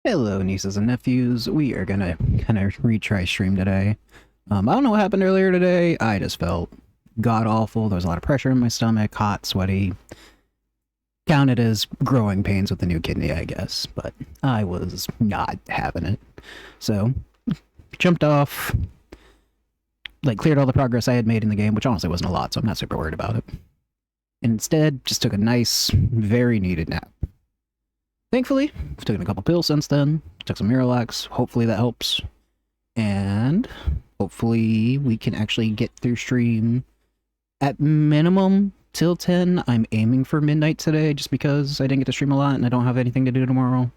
Hello, nieces and nephews. We are gonna kind of retry stream today. I don't know what happened earlier today. I just felt god-awful. There was a lot of pressure in my stomach, hot, sweaty. Counted as growing pains with the new kidney, I guess. But I was not having it. So, jumped off, cleared all the progress I had made in the game, which honestly wasn't a lot, so I'm not super worried about it. And instead, just took a nice, very needed nap. Thankfully, I've taken a couple pills since then, took some Miralax, hopefully that helps, and hopefully we can actually get through stream at minimum till 10. I'm aiming for midnight today, just because I didn't get to stream a lot and I don't have anything to do tomorrow.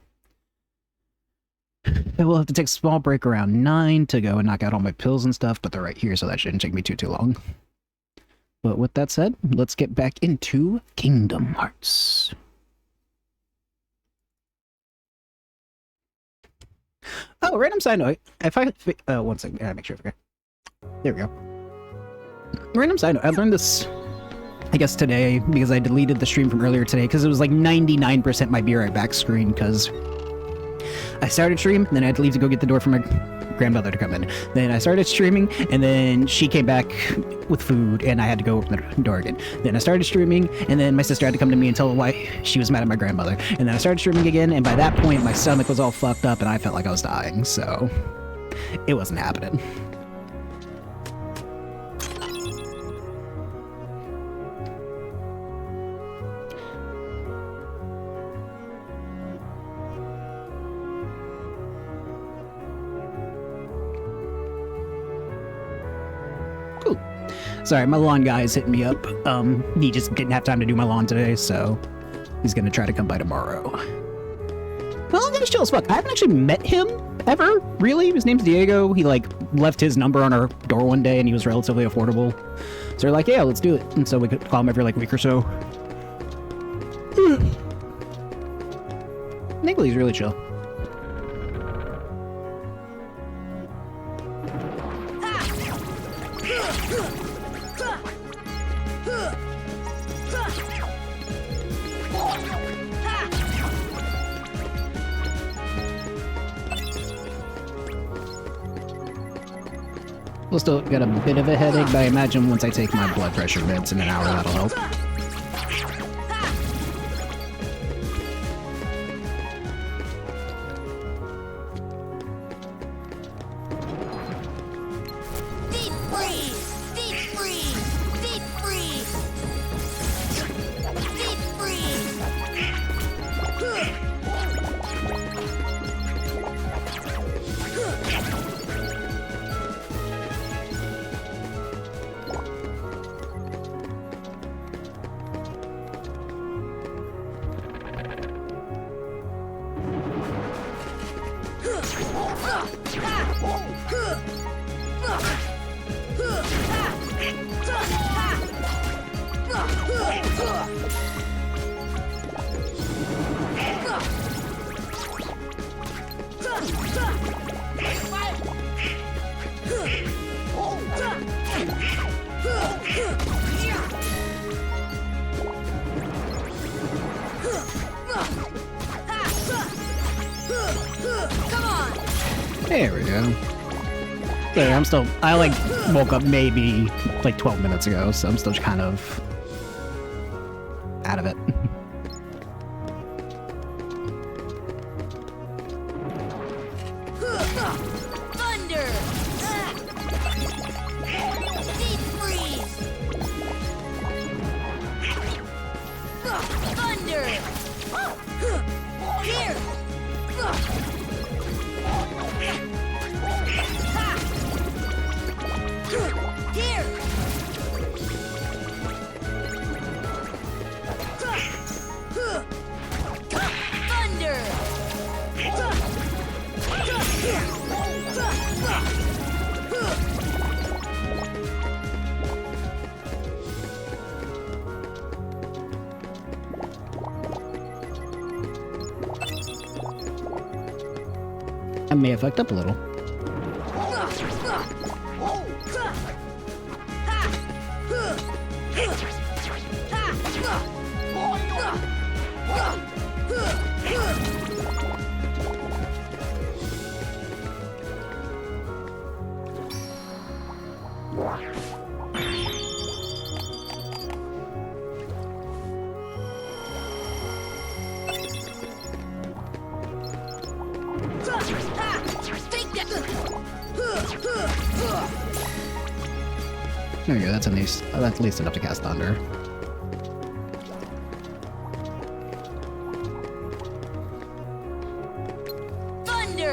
I will have to take a small break around 9 to go and knock out all my pills and stuff, but they're right here, so that shouldn't take me too long. But with that said, let's get back into Kingdom Hearts. Oh, random side note. If I... one second. I gotta make sure I forget. There we go. Random side note. I learned this, I guess, today, because I deleted the stream from earlier today, because it was like 99% my be right back screen, because I started stream, then I had to leave to go get the door for my grandmother to come in. Then I started streaming, and then she came back with food, and I had to go open the door again. Then I started streaming, and then my sister had to come to me and tell her why she was mad at my grandmother. And then I started streaming again, and by that point, my stomach was all fucked up, and I felt like I was dying, so it wasn't happening. Sorry, my lawn guy is hitting me up. He just didn't have time to do my lawn today, so he's gonna try to come by tomorrow. Well, that was chill as fuck. I haven't actually met him ever, really. His name's Diego. He, left his number on our door one day, and he was relatively affordable. So they're like, yeah, let's do it. And so we could call him every, week or so. Niggly's really chill. We'll still get a bit of a headache, but I imagine once I take my blood pressure meds in an hour, that'll help. Deep freeze! Deep freeze! Deep freeze! Deep freeze! There we go. So I woke up maybe 12 minutes ago, so I'm still kind of out of it. Thunder! Deep freeze! Thunder! Here! Here! Thunder! I may have fucked up a little. There we go, that's at least enough to cast Thunder. Thunder!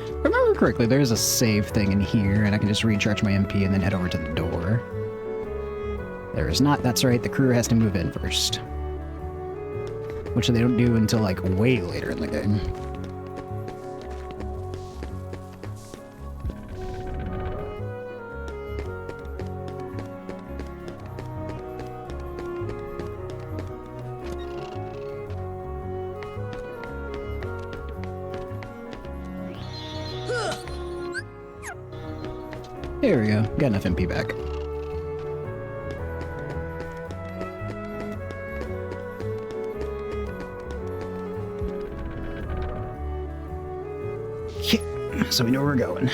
If I remember correctly, there's a save thing in here, and I can just recharge my MP and then head over to the door. There is not, that's right, the crew has to move in first. Which they don't do until, like, way later in the game. There we go, got enough MP back. So we know where we're going.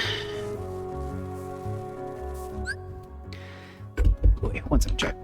Wait, one second, check.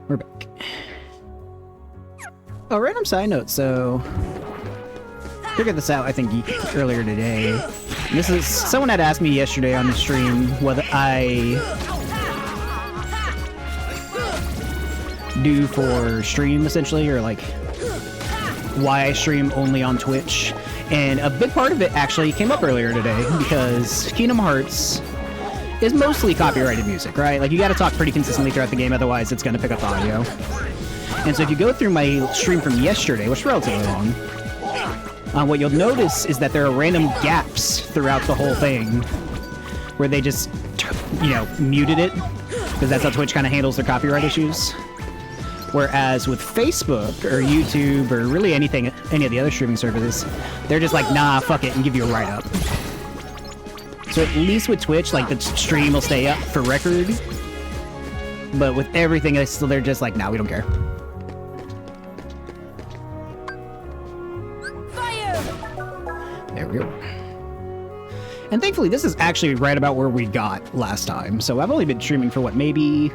We're back. Oh, random side note, so... Figured this out, I think, earlier today. This is... Someone had asked me yesterday on the stream whether I... do for stream, essentially, or, like... why I stream only on Twitch. And a big part of it actually came up earlier today, because Kingdom Hearts is mostly copyrighted music, right? Like, you gotta talk pretty consistently throughout the game, otherwise it's gonna pick up the audio. And so if you go through my stream from yesterday, which is relatively long, what you'll notice is that there are random gaps throughout the whole thing where they just, you know, muted it, because that's how Twitch kind of handles their copyright issues. Whereas with Facebook or YouTube or really anything, any of the other streaming services, they're just like, nah, fuck it, and give you a write-up. So at least with Twitch, like, the stream will stay up for record. But with everything else, they're just like, nah, we don't care. Fire! There we go. And thankfully, this is actually right about where we got last time. So I've only been streaming for, what, maybe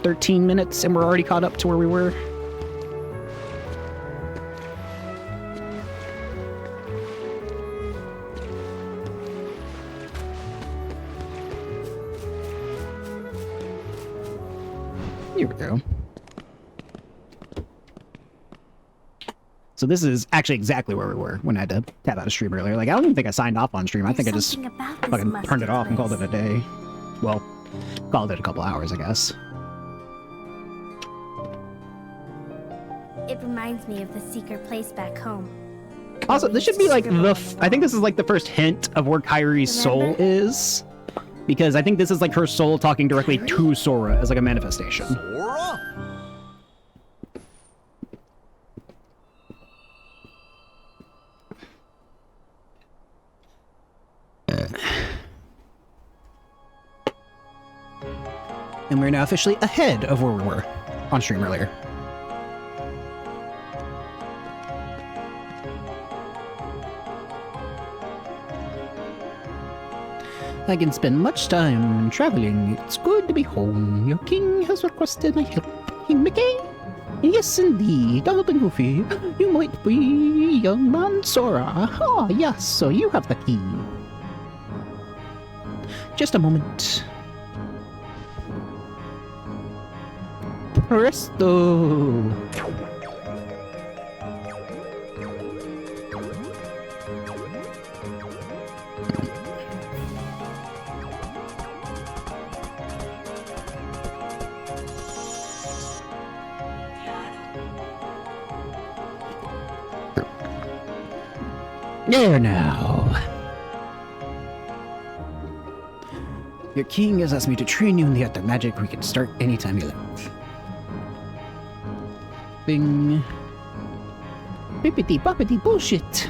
13 minutes, and we're already caught up to where we were. Here we go. So this is actually exactly where we were when I had to tap out of stream earlier. Like, I don't even think I signed off on stream. I think I just fucking turned it off and called it a day. Well, called it a couple hours, I guess. It reminds me of the secret place back home. Also, this should be like I think this is like the first hint of where Kairi's soul is. Because I think this is like her soul talking directly to Sora as like a manifestation. Sora? And we're now officially ahead of where we were on stream earlier. I can spend much time traveling. It's good to be home. Your king has requested my help. Mickey? Yes, indeed. Alden Goofy. You might be young man Sora. Ah, yes, so you have the key. Just a moment. Presto! There now. Your king has asked me to train you in the art of magic. We can start anytime you like. Bing. Bippity boppity bullshit.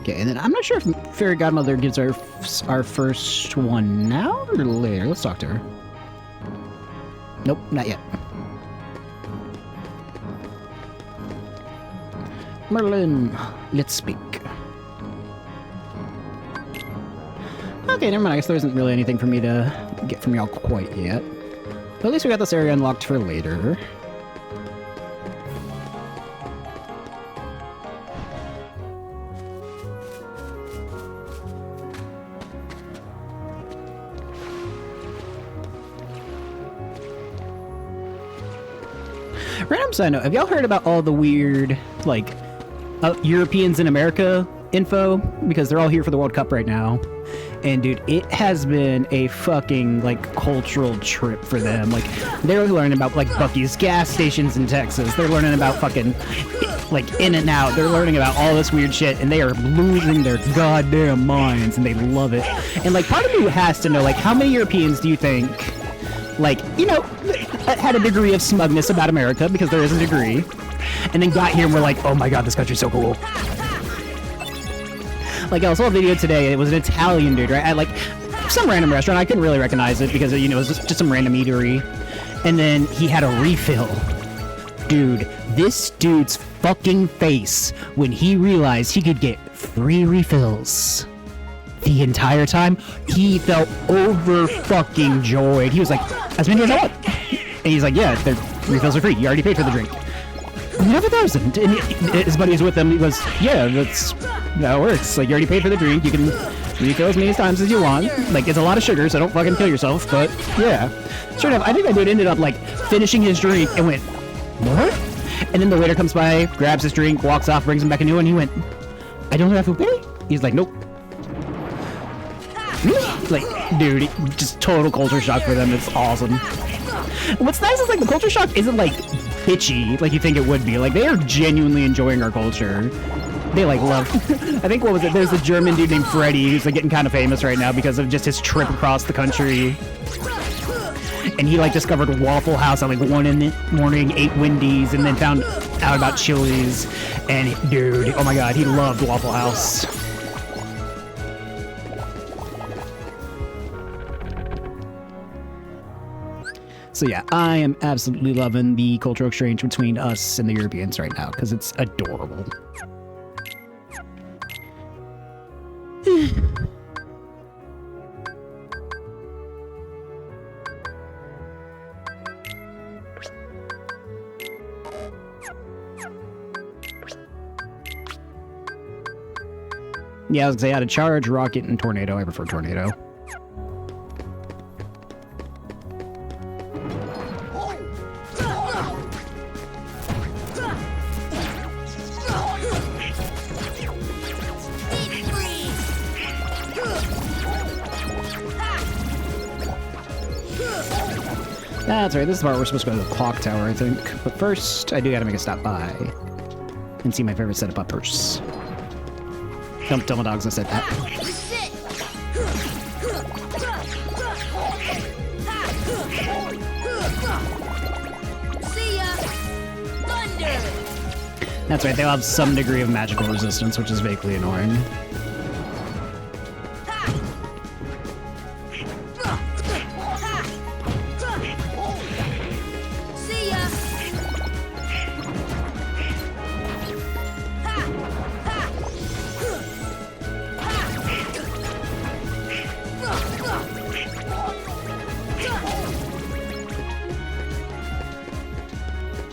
Okay, and then I'm not sure if Fairy Godmother gives our first one now or later. Let's talk to her. Nope, not yet. Merlin, let's speak. Okay, never mind. I guess there isn't really anything for me to get from y'all quite yet. But at least we got this area unlocked for later. Random side note, have y'all heard about all the weird, like, Europeans in America info? Because they're all here for the World Cup right now. And dude, it has been a fucking, like, cultural trip for them. Like, they're learning about, like, Buc-ee's gas stations in Texas. They're learning about fucking, like, In-N-Out. They're learning about all this weird shit, and they are losing their goddamn minds, and they love it. And, like, part of me has to know, like, how many Europeans do you think, like, you know, had a degree of smugness about America, because there is a degree, and then got here and were like, oh my god, this country's so cool. Like, I saw a video today, it was an Italian dude, right, at, like, some random restaurant. I couldn't really recognize it, because, you know, it was just some random eatery, and then he had a refill. Dude, this dude's fucking face when he realized he could get 3 refills the entire time, he felt over fucking joyed. He was like, as many as I want. And he's like, yeah, the refills are free. You already paid for the drink. You have 1,000. And his buddy was with him. He goes, yeah, that works. Like, you already paid for the drink. You can refill as many times as you want. Like, it's a lot of sugar, so don't fucking kill yourself. But, yeah. Sure enough, I think that dude ended up, like, finishing his drink and went, what? And then the waiter comes by, grabs his drink, walks off, brings him back a new one. He went, I don't have to pay? He's like, nope. Like, dude, just total culture shock for them. It's awesome. What's nice is, like, the culture shock isn't, like, bitchy like you think it would be. Like, they are genuinely enjoying our culture. They, like, love... I think, what was it? There's a German dude named Freddy who's, like, getting kind of famous right now because of just his trip across the country. And he, like, discovered Waffle House at, like, 1 in the morning, ate Wendy's, and then found out about Chili's. And, dude, oh my god, he loved Waffle House. So yeah, I am absolutely loving the cultural exchange between us and the Europeans right now, because it's adorable. Yeah, I was gonna say, I had a charge, rocket, and tornado. I prefer tornado. That's right, this is the part where we're supposed to go to the clock tower, I think. But first, I do gotta make a stop by and see my favorite set of puppers. Don't tell my dogs I said that. That's right, they'll have some degree of magical resistance, which is vaguely annoying. See ya.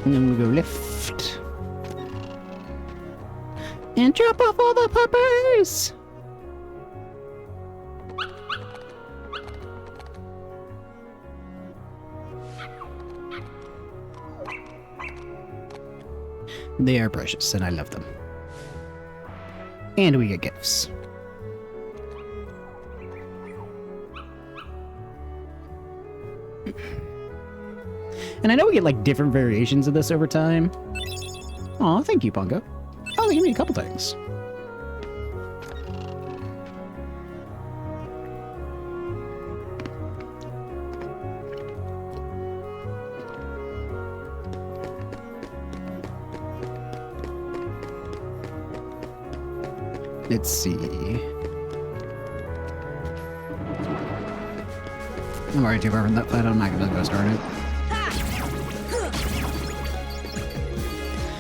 And then we go left. And drop off all the puppies! They are precious, and I love them. And we get gifts. And I know we get, like, different variations of this over time. Aw, thank you, Pongo. Oh, they gave me a couple things. Let's see. I'm already too far from that fight. I'm not gonna go start it.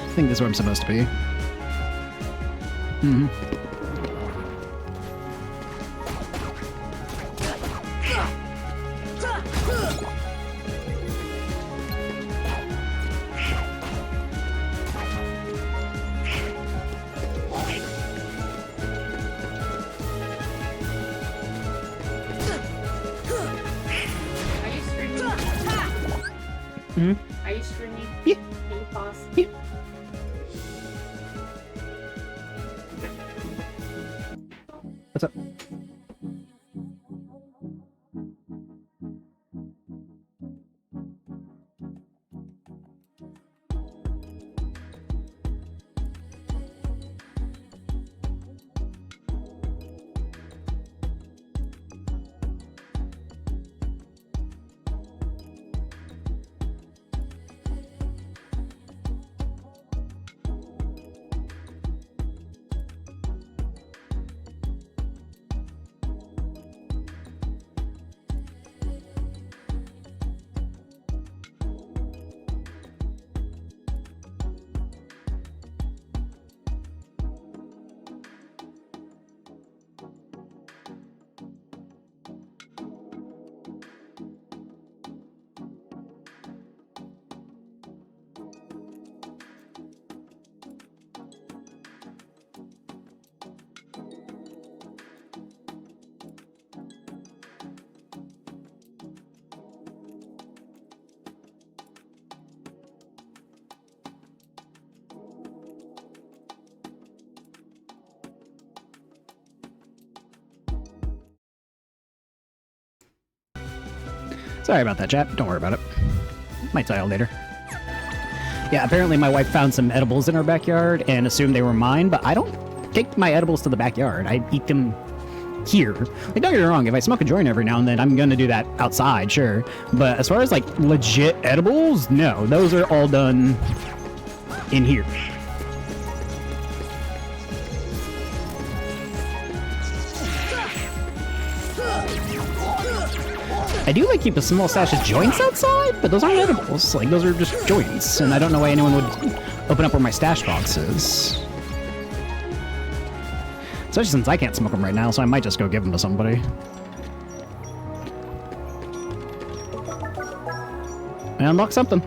I think this is where I'm supposed to be. Mm-hmm. Are you streaming? Mm-hmm. Are you streaming? Yeah. Can you pause? Yeah. What's up? Sorry about that, chat. Don't worry about it. Might tell you later. Yeah, apparently my wife found some edibles in her backyard and assumed they were mine, but I don't take my edibles to the backyard. I eat them here. Like, don't get me wrong, if I smoke a joint every now and then, I'm gonna do that outside, sure. But as far as, like, legit edibles, no. Those are all done in here. I do like keep a small stash of joints outside, but those aren't edibles. Like, those are just joints, and I don't know why anyone would open up where my stash box is. Especially since I can't smoke them right now, so I might just go give them to somebody. And unlock something.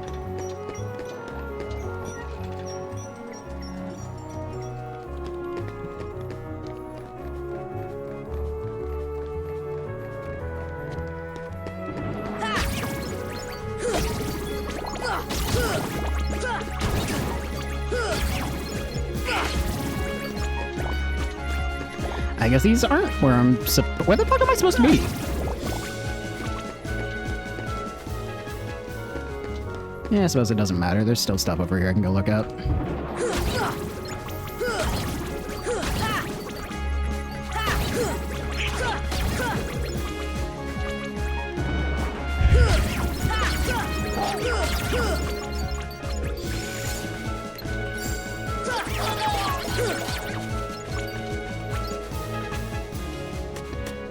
I guess these aren't where where the fuck am I supposed to be? Yeah, I suppose it doesn't matter. There's still stuff over here I can go look at.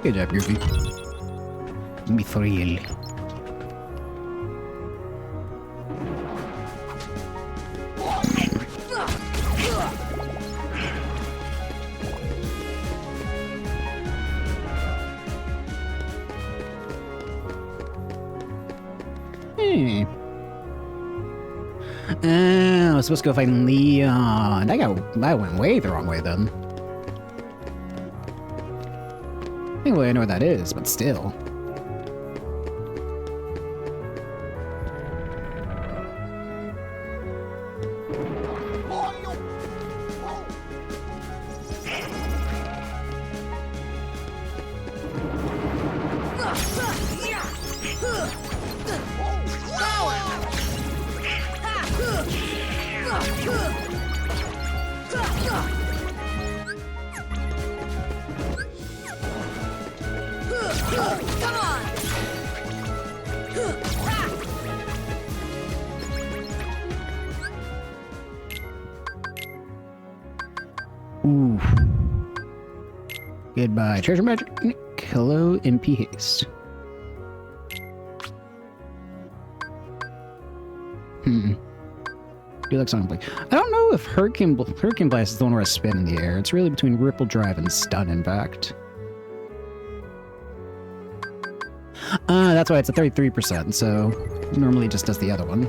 Good job, Goofy. Mithril. Hey. I was supposed to go find Leon. I went way the wrong way then. Anyway, I know what that is, but still. Ooh. Goodbye, treasure magic. Hello, MP haste. Do like something play. I don't know if Hurricane Blast is the one where I spin in the air. It's really between Ripple Drive and Stun, in fact. That's why it's a 33%, so normally it just does the other one.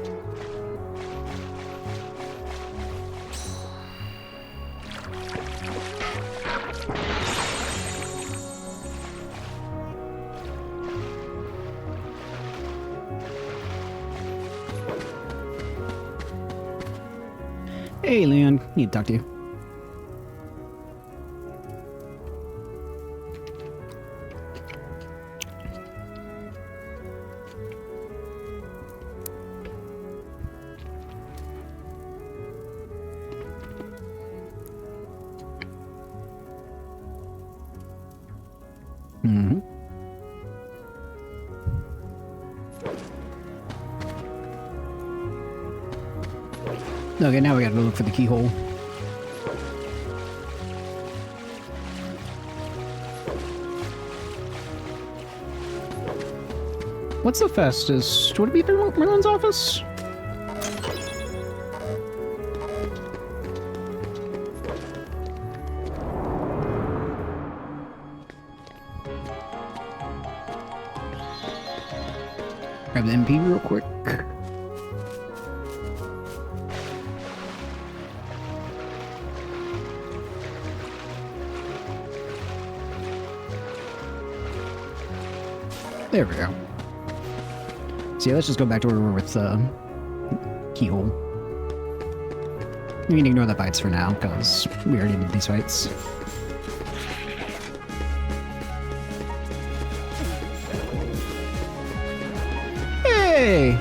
Hey, Leon. Need to talk to you. Mm-hmm. Okay, now we gotta go look for the keyhole. What's the fastest? Would it be through Merlin's office? Grab the MP real quick. There we go. So yeah, let's just go back to where we were with keyhole. We can ignore the fights for now, because we already did these fights. Hey!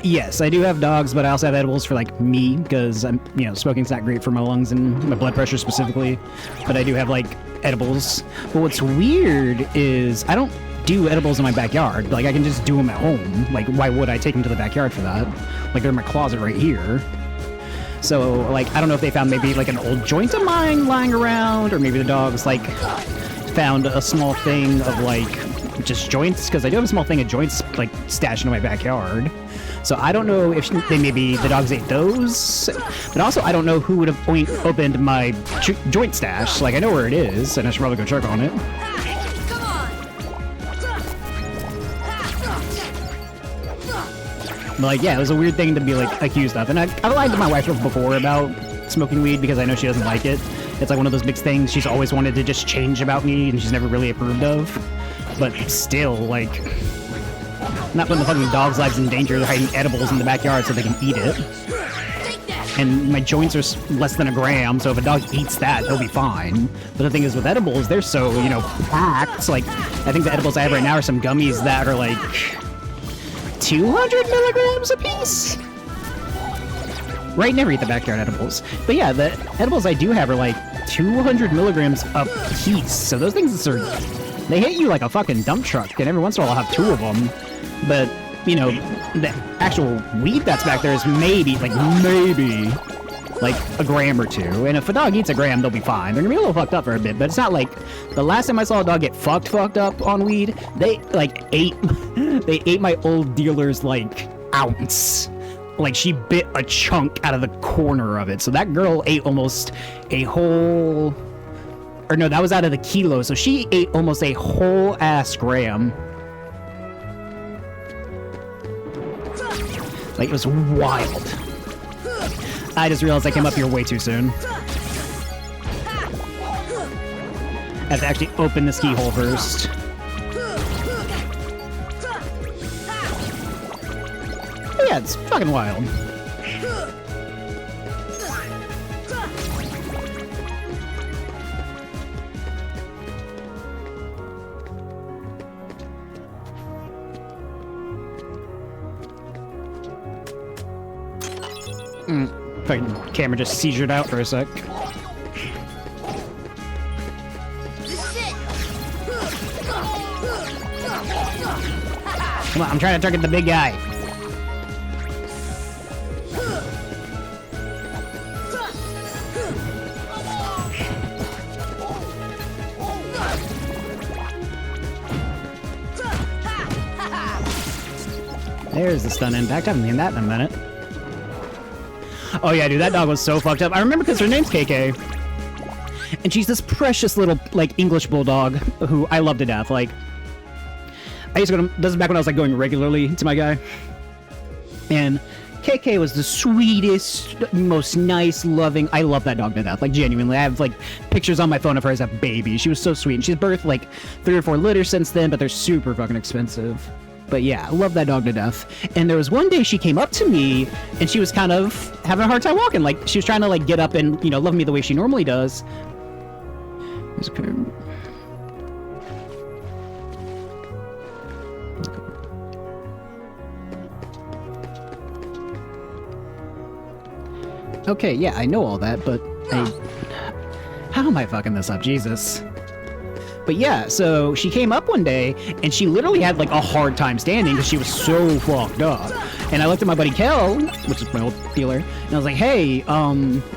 Yes, I do have dogs, but I also have edibles for, like, me, because I'm, you know, smoking's not great for my lungs and my blood pressure specifically, but I do have, like, edibles. But what's weird is I don't do edibles in my backyard. Like, I can just do them at home. Like, why would I take them to the backyard for that? Like, they're in my closet right here. So, like, I don't know if they found maybe, like, an old joint of mine lying around, or maybe the dogs, like, found a small thing of, like, just joints, because I do have a small thing of joints, like, stashed in my backyard. So I don't know if maybe the dogs ate those, but also I don't know who would have opened my joint stash. Like, I know where it is, and I should probably go check on it. But, like, yeah, it was a weird thing to be, like, accused of. And I've lied to my wife before about smoking weed because I know she doesn't like it. It's like one of those mixed things she's always wanted to just change about me and she's never really approved of. But still, like, not putting the fucking dogs' lives in danger. They're hiding edibles in the backyard so they can eat it. And my joints are less than a gram, so if a dog eats that, they'll be fine. But the thing is, with edibles, they're so, you know, packed. Like, I think the edibles I have right now are some gummies that are, like, 200 milligrams a piece? Right, never eat the backyard edibles. But yeah, the edibles I do have are, like, 200 milligrams a piece. So those things are... They hit you like a fucking dump truck, and every once in a while I'll have two of them. But, you know, the actual weed that's back there is maybe, like, maybe like a gram or two. And if a dog eats a gram, they'll be fine. They're gonna be a little fucked up for a bit, but it's not like the last time I saw a dog get fucked up on weed, they like ate they ate my old dealer's like ounce. Like she bit a chunk out of the corner of it. So that girl ate almost a whole, or no, that was out of the kilo. So she ate almost a whole ass gram. Like, it was wild. I just realized I came up here way too soon. I have to actually open this keyhole first. But yeah, it's fucking wild. Fucking camera just seizured out for a sec. Come on, I'm trying to target the big guy. There's the stun impact. I haven't seen that in a minute. Oh yeah, dude, that dog was so fucked up. I remember because her name's KK. And she's this precious little, like, English bulldog who I love to death. Like, I used to go to, this is back when I was, like, going regularly to my guy. And KK was the sweetest, most nice, loving, I love that dog to death. Like, genuinely. I have, like, pictures on my phone of her as a baby. She was so sweet. And she's birthed, like, 3 or 4 litters since then, but they're super fucking expensive. But yeah, I love that dog to death. And there was one day she came up to me and she was kind of having a hard time walking. Like, she was trying to, like, get up and, you know, love me the way she normally does. Okay, yeah, I know all that, but how am I fucking this up? Jesus. But yeah, so she came up one day, and she literally had, like, a hard time standing because she was so fucked up. And I looked at my buddy Kel, which is my old dealer, and I was like, hey,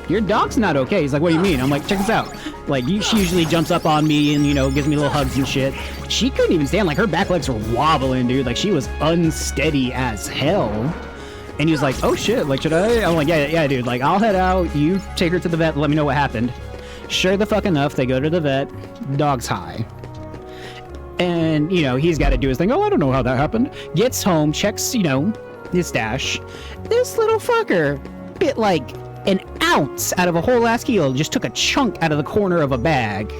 your dog's not okay. He's like, what do you mean? I'm like, check this out. Like, she usually jumps up on me and, you know, gives me little hugs and shit. She couldn't even stand. Like, her back legs were wobbling, dude. Like, she was unsteady as hell. And he was like, oh shit, like, should I? I'm like, yeah, dude. Like, I'll head out. You take her to the vet and let me know what happened. Sure the fuck enough, they go to the vet. Dog's high. And, you know, he's got to do his thing. Oh, I don't know how that happened. Gets home, checks, you know, his stash. This little fucker bit like an ounce out of a whole ass kilo. Just took a chunk out of the corner of a bag.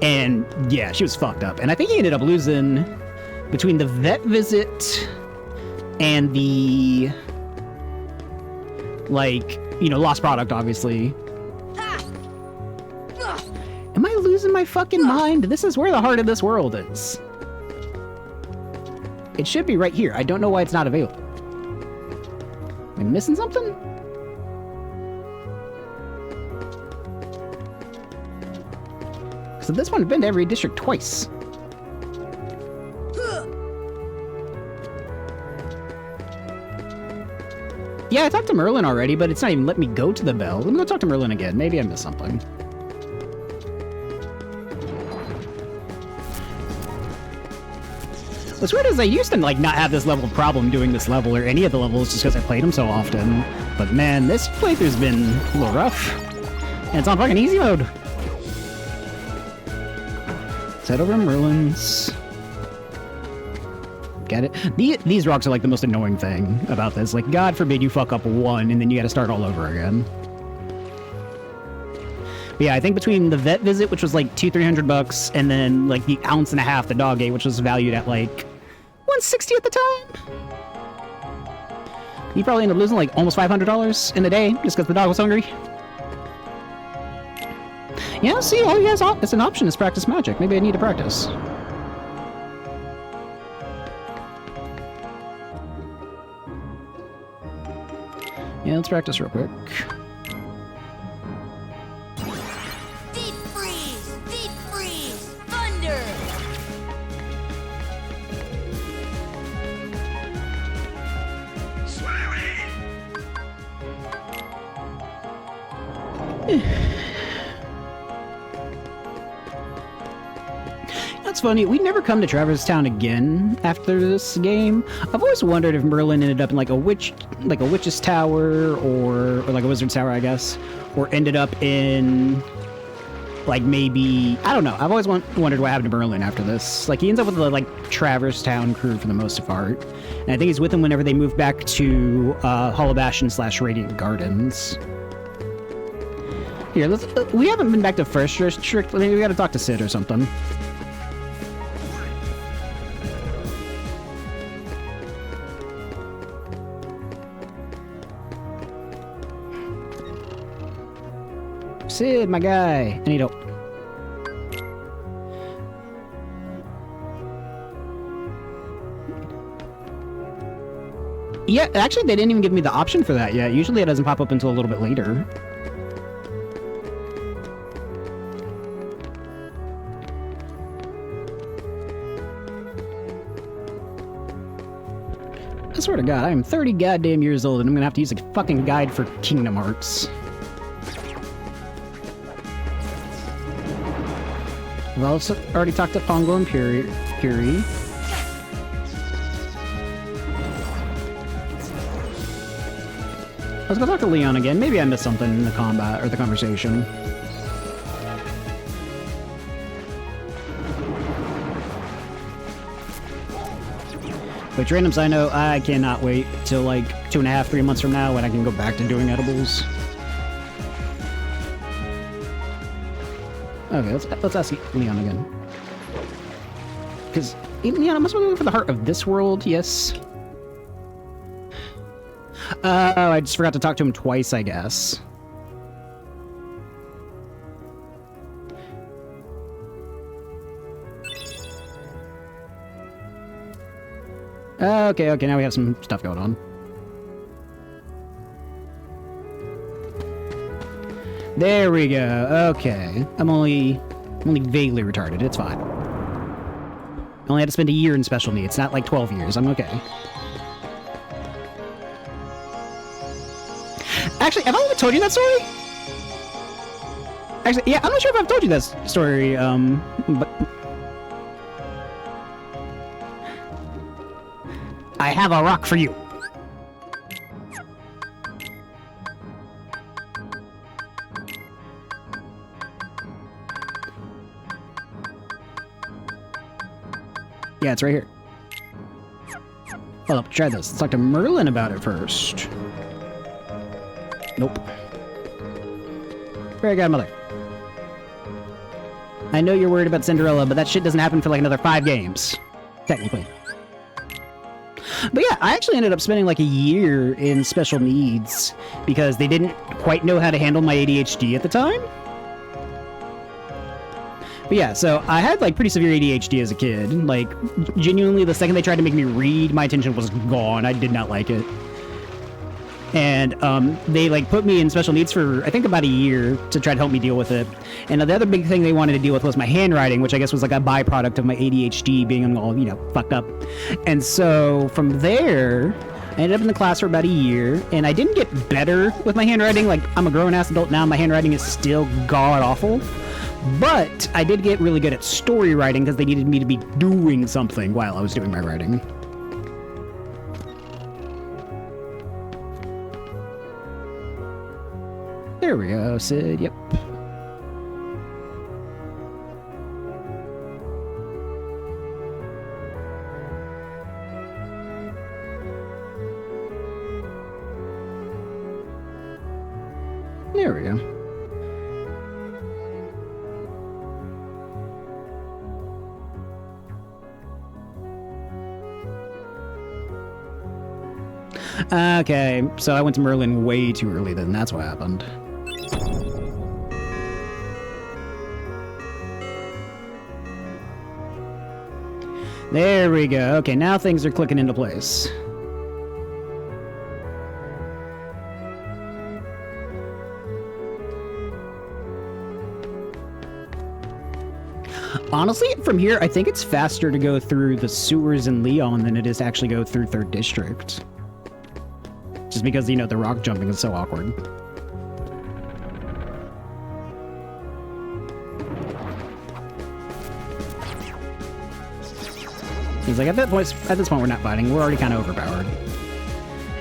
And, yeah, she was fucked up. And I think he ended up losing between the vet visit and the, like, you know, lost product, obviously. Am I losing my fucking mind? This is where the heart of this world is. It should be right here. I don't know why it's not available. Am I missing something? So this one, I've been to every district twice. Yeah, I talked to Merlin already, but it's not even letting me go to the bell. Let me go talk to Merlin again. Maybe I missed something. What's weird is I used to, like, not have this level of problem doing this level or any of the levels just because I played them so often. But man, this playthrough's been a little rough. And it's on fucking easy mode. Let's head over to Merlin's. Get it? These rocks are, like, the most annoying thing about this. Like, God forbid you fuck up one and then you gotta start all over again. But yeah, I think between the vet visit, which was like $200-300, and then like the ounce and a half the dog ate, which was valued at like $160 at the time, you probably ended up losing like almost $500 in a day just because the dog was hungry. Yeah, see, all he has as an option is practice magic. Maybe I need to practice. Yeah, let's practice real quick. Deep freeze, thunder. That's funny. We never come to Traverse Town again after this game. I've always wondered if Merlin ended up in like a witch's tower, or like a wizard's tower, I guess, or ended up in like maybe, I don't know. I've always wondered what happened to Merlin after this. Like he ends up with the like Traverse Town crew for the most part, and I think he's with them whenever they move back to Hollow Bastion / Radiant Gardens. Here, we haven't been back to First District. Maybe we gotta talk to Sid or something. Sid, my guy. I need help. Yeah, actually, they didn't even give me the option for that yet. Usually it doesn't pop up until a little bit later. I swear to God, I am 30 goddamn years old and I'm gonna have to use a fucking guide for Kingdom Hearts. I've also already talked to Pongo and Puri. I was gonna talk to Leon again. Maybe I missed something in the combat or the conversation. Which randoms I know, I cannot wait till like 2.5, 3 months from now when I can go back to doing edibles. Okay, let's ask Leon again. Because Leon, am I supposed to be looking for the heart of this world? Yes. Oh, I just forgot to talk to him twice, I guess. Okay, now we have some stuff going on. There we go. Okay. I'm only vaguely retarded. It's fine. I only had to spend a year in special needs, not like 12 years. I'm okay. Actually, have I ever told you that story? Actually, yeah, I'm not sure if I've told you that story, but... I have a rock for you. Yeah, it's right here. Hold up, try this. Let's talk to Merlin about it first. Nope. Fairy Godmother. I know you're worried about Cinderella, but that shit doesn't happen for like another 5 games. Technically. But yeah, I actually ended up spending like a year in special needs because they didn't quite know how to handle my ADHD at the time. But yeah, so I had like pretty severe ADHD as a kid. Like, genuinely, the second they tried to make me read, my attention was gone. I did not like it. And they like put me in special needs for, I think, about a year to try to help me deal with it. And the other big thing they wanted to deal with was my handwriting, which I guess was like a byproduct of my ADHD being all, you know, fucked up. And so from there, I ended up in the class for about a year, and I didn't get better with my handwriting. Like, I'm a grown-ass adult now, my handwriting is still god-awful. But I did get really good at story writing because they needed me to be doing something while I was doing my writing. There we go, Sid, yep. There we go. Okay, so I went to Merlin way too early then, that's what happened. There we go. Okay, now things are clicking into place. Honestly, from here, I think it's faster to go through the sewers in Leon than it is to actually go through 3rd District. Just because, you know, the rock jumping is so awkward. He's like, at this point, we're not fighting. We're already kind of overpowered.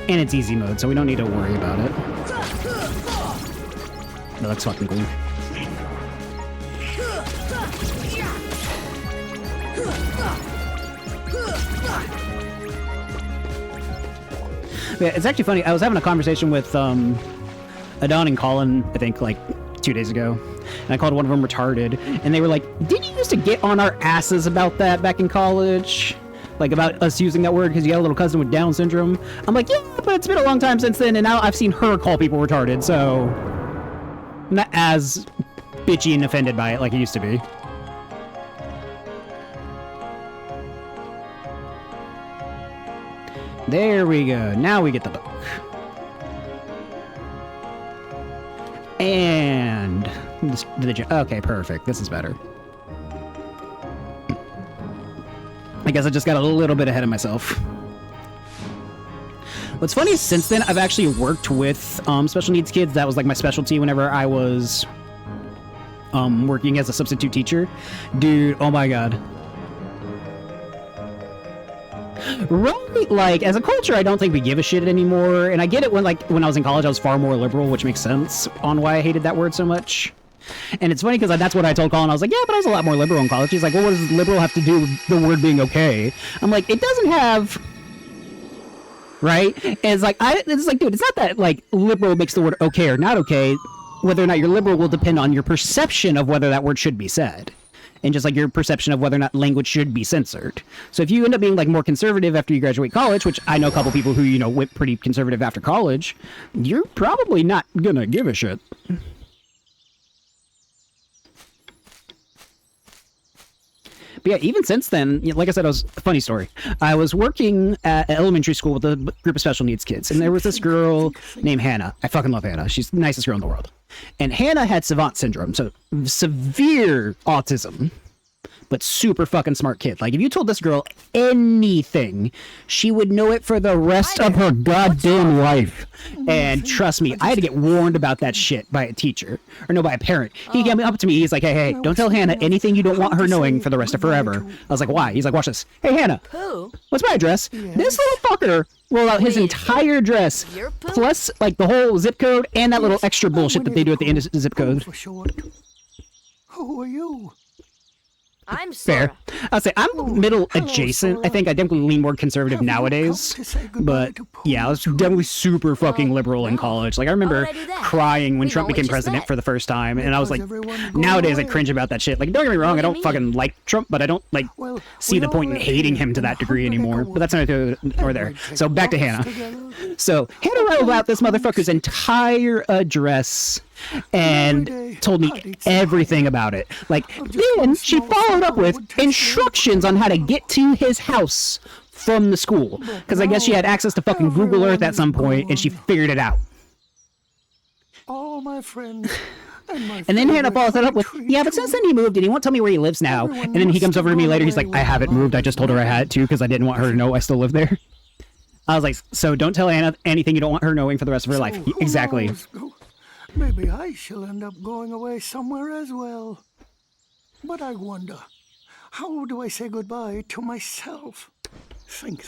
And it's easy mode, so we don't need to worry about it. That looks fucking cool. Yeah, it's actually funny. I was having a conversation with Adon and Colin, I think, like 2 days ago. And I called one of them retarded. And they were like, didn't you used to get on our asses about that back in college? Like, about us using that word because you got a little cousin with Down syndrome? I'm like, yeah, but it's been a long time since then. And now I've seen her call people retarded. So I'm not as bitchy and offended by it like it used to be. There we go. Now we get the book. And okay, perfect. This is better. I guess I just got a little bit ahead of myself. What's funny is since then I've actually worked with special needs kids. That was like my specialty whenever I was working as a substitute teacher. Dude, oh my god. Right, like, as a culture, I don't think we give a shit anymore, and I get it when I was in college, I was far more liberal, which makes sense on why I hated that word so much. And it's funny because that's what I told Colin. I was like, yeah, but I was a lot more liberal in college. He's like, well, what does liberal have to do with the word being okay? I'm like, it doesn't have... Right? And it's like, dude, it's not that, like, liberal makes the word okay or not okay. Whether or not you're liberal will depend on your perception of whether that word should be said. And just like your perception of whether or not language should be censored. So if you end up being like more conservative after you graduate college, which I know a couple people who, you know, went pretty conservative after college, you're probably not gonna give a shit. But yeah, even since then, like I said, funny story. I was working at elementary school with a group of special needs kids, and there was this girl named Hannah. I fucking love Hannah. She's the nicest girl in the world. And Hannah had savant syndrome, so severe autism, but super fucking smart kid. Like, if you told this girl anything, she would know it for the rest of her goddamn life. And trust me, I had to get warned about that shit by a teacher. Or no, by a parent. He came up to me, he's like, hey, don't tell Hannah anything you don't want her knowing for the rest of forever. I was like, why? He's like, watch this. Hey, Hannah, what's my address? This little fucker rolled out his entire address, plus, like, the whole zip code, and that little extra bullshit that they do at the end of the zip code. Who are you? I'm Sora. Fair. I'll say I'm middle adjacent. I think I definitely lean more conservative nowadays. But yeah, I was definitely super fucking liberal in college. Like, I remember crying when Trump became president for the first time, and I was like, nowadays I cringe about that shit. Like, don't get me wrong, I don't fucking like Trump, but I don't like see the point in hating him to that degree anymore. But that's neither or there. So back to Hannah. So Hannah rolled out this motherfucker's entire address and told me everything about it. Like, then she followed up with instructions on how to get to his house from the school. Because I guess she had access to fucking Google Earth at some point, and she figured it out. All my friends. And then Hannah follows that up with, yeah, but since then he moved, and he won't tell me where he lives now. And then he comes over to me later, he's like, I haven't moved, I just told her I had to, because I didn't want her to know I still live there. I was like, so don't tell Hannah anything you don't want her knowing for the rest of her life. Exactly. Maybe I shall end up going away somewhere as well. But I wonder, how do I say goodbye to myself? Think.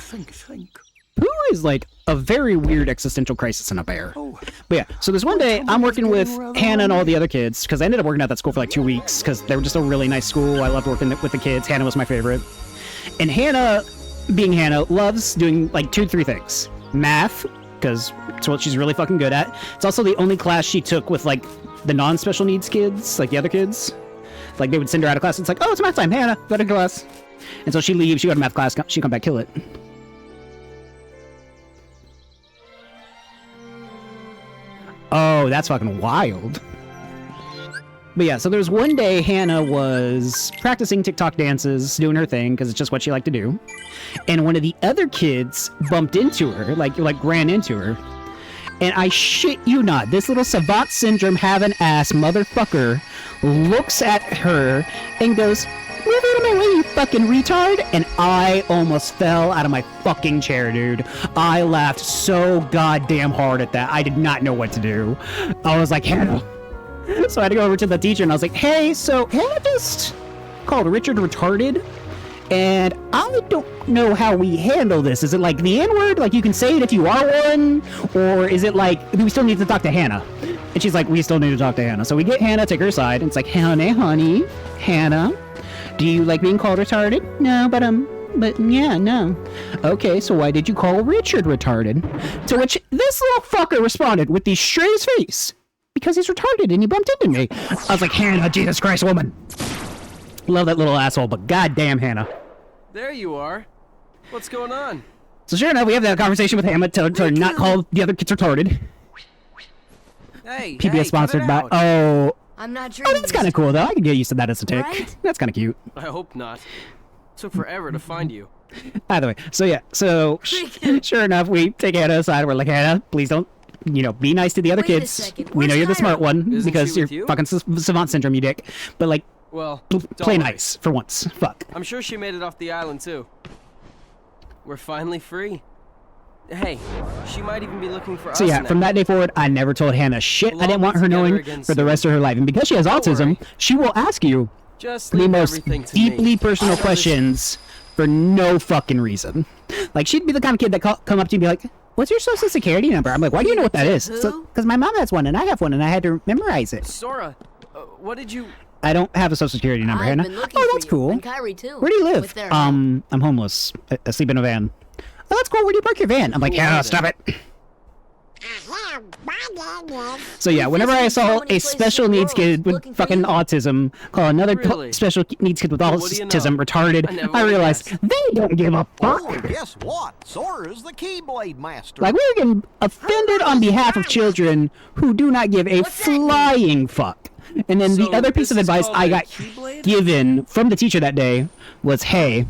Pooh is like a very weird existential crisis in a bear. But yeah, so this one day, I'm working with Hannah and all the other kids, because I ended up working at that school for like 2 weeks, because they were just a really nice school. I loved working with the kids. Hannah was my favorite. And Hannah, being Hannah, loves doing like 2 to 3 things. Math, because it's what she's really fucking good at. It's also the only class she took with like the non-special needs kids, like the other kids. Like, they would send her out of class, and it's like, oh, it's math time, Hannah, go to class. And so she leaves, she go to math class, she come back, kill it. Oh, that's fucking wild. But yeah, so there was one day Hannah was practicing TikTok dances, doing her thing, because it's just what she liked to do. And one of the other kids bumped into her, like ran into her. And I shit you not, this little savant syndrome having ass motherfucker looks at her and goes, move out of my way, you fucking retard. And I almost fell out of my fucking chair, dude. I laughed so goddamn hard at that. I did not know what to do. I was like, Hannah. So I had to go over to the teacher and I was like, hey, so Hannah just called Richard retarded. And I don't know how we handle this. Is it like the N-word? Like you can say it if you are one? Or is it like, do we still need to talk to Hannah? And she's like, we still need to talk to Hannah. So we get Hannah, take her aside, and it's like, honey, Hannah, do you like being called retarded? No, but yeah, no. Okay, so why did you call Richard retarded? To which this little fucker responded with the straightest face. Because he's retarded and he bumped into me. I was like, Hannah, Jesus Christ, woman. Love that little asshole, but goddamn, Hannah. There you are. What's going on? So sure enough, we have that conversation with Hannah to not call the other kids retarded. Hey, PBS sponsored by... out. Oh, I'm not sure. that's kind of cool, though. I can get used to that as a tick. Right? That's kind of cute. I hope not. Took forever to find you. Either way, so yeah, so sure enough, we take Hannah aside. We're like, Hannah, please don't, be nice to the other Wait a kids. second, We know where's you're the smart Hiram? one Isn't because she you're with you? fucking savant syndrome, you dick. But like, Well, play don't worry. nice for once. Fuck. I'm sure she made it off the island too. We're finally free. Hey, she might even be looking for us So yeah, now. from that day forward, I never told Hannah shit. We'll I didn't all want be her together knowing again for the soon. rest of her life. And because she has Don't autism, worry. she will ask you Just the leave most everything to deeply me. personal I know this- questions for no fucking reason. Like, she'd be the kind of kid that come up to you and be like, what's your social security number? I'm like, why do you know what that is? Who? Because my mom has one and I have one and I had to memorize it. Sora, what did you... I don't have a social security number, I've Hannah. been looking Oh, for that's you, cool. and Kyrie too. Where do you live? with their help. I'm homeless. I sleep in a van. Oh, that's cool. Where do you park your van? I'm like, Cool, Hannah, then. stop it. So yeah, whenever I visited so saw many a places special in the needs world kid looking with for fucking you. autism call another Really? special needs kid with Well, what do you autism know? retarded, I never I would've realized guessed. they don't give a fuck. Oh, and guess what? Sora's the Keyblade Master. Like, we're getting offended on behalf of children who do not give a What's that mean? flying fuck. And then the So other piece this of is advice called I a got Keyblade? given from the teacher that day was, hey,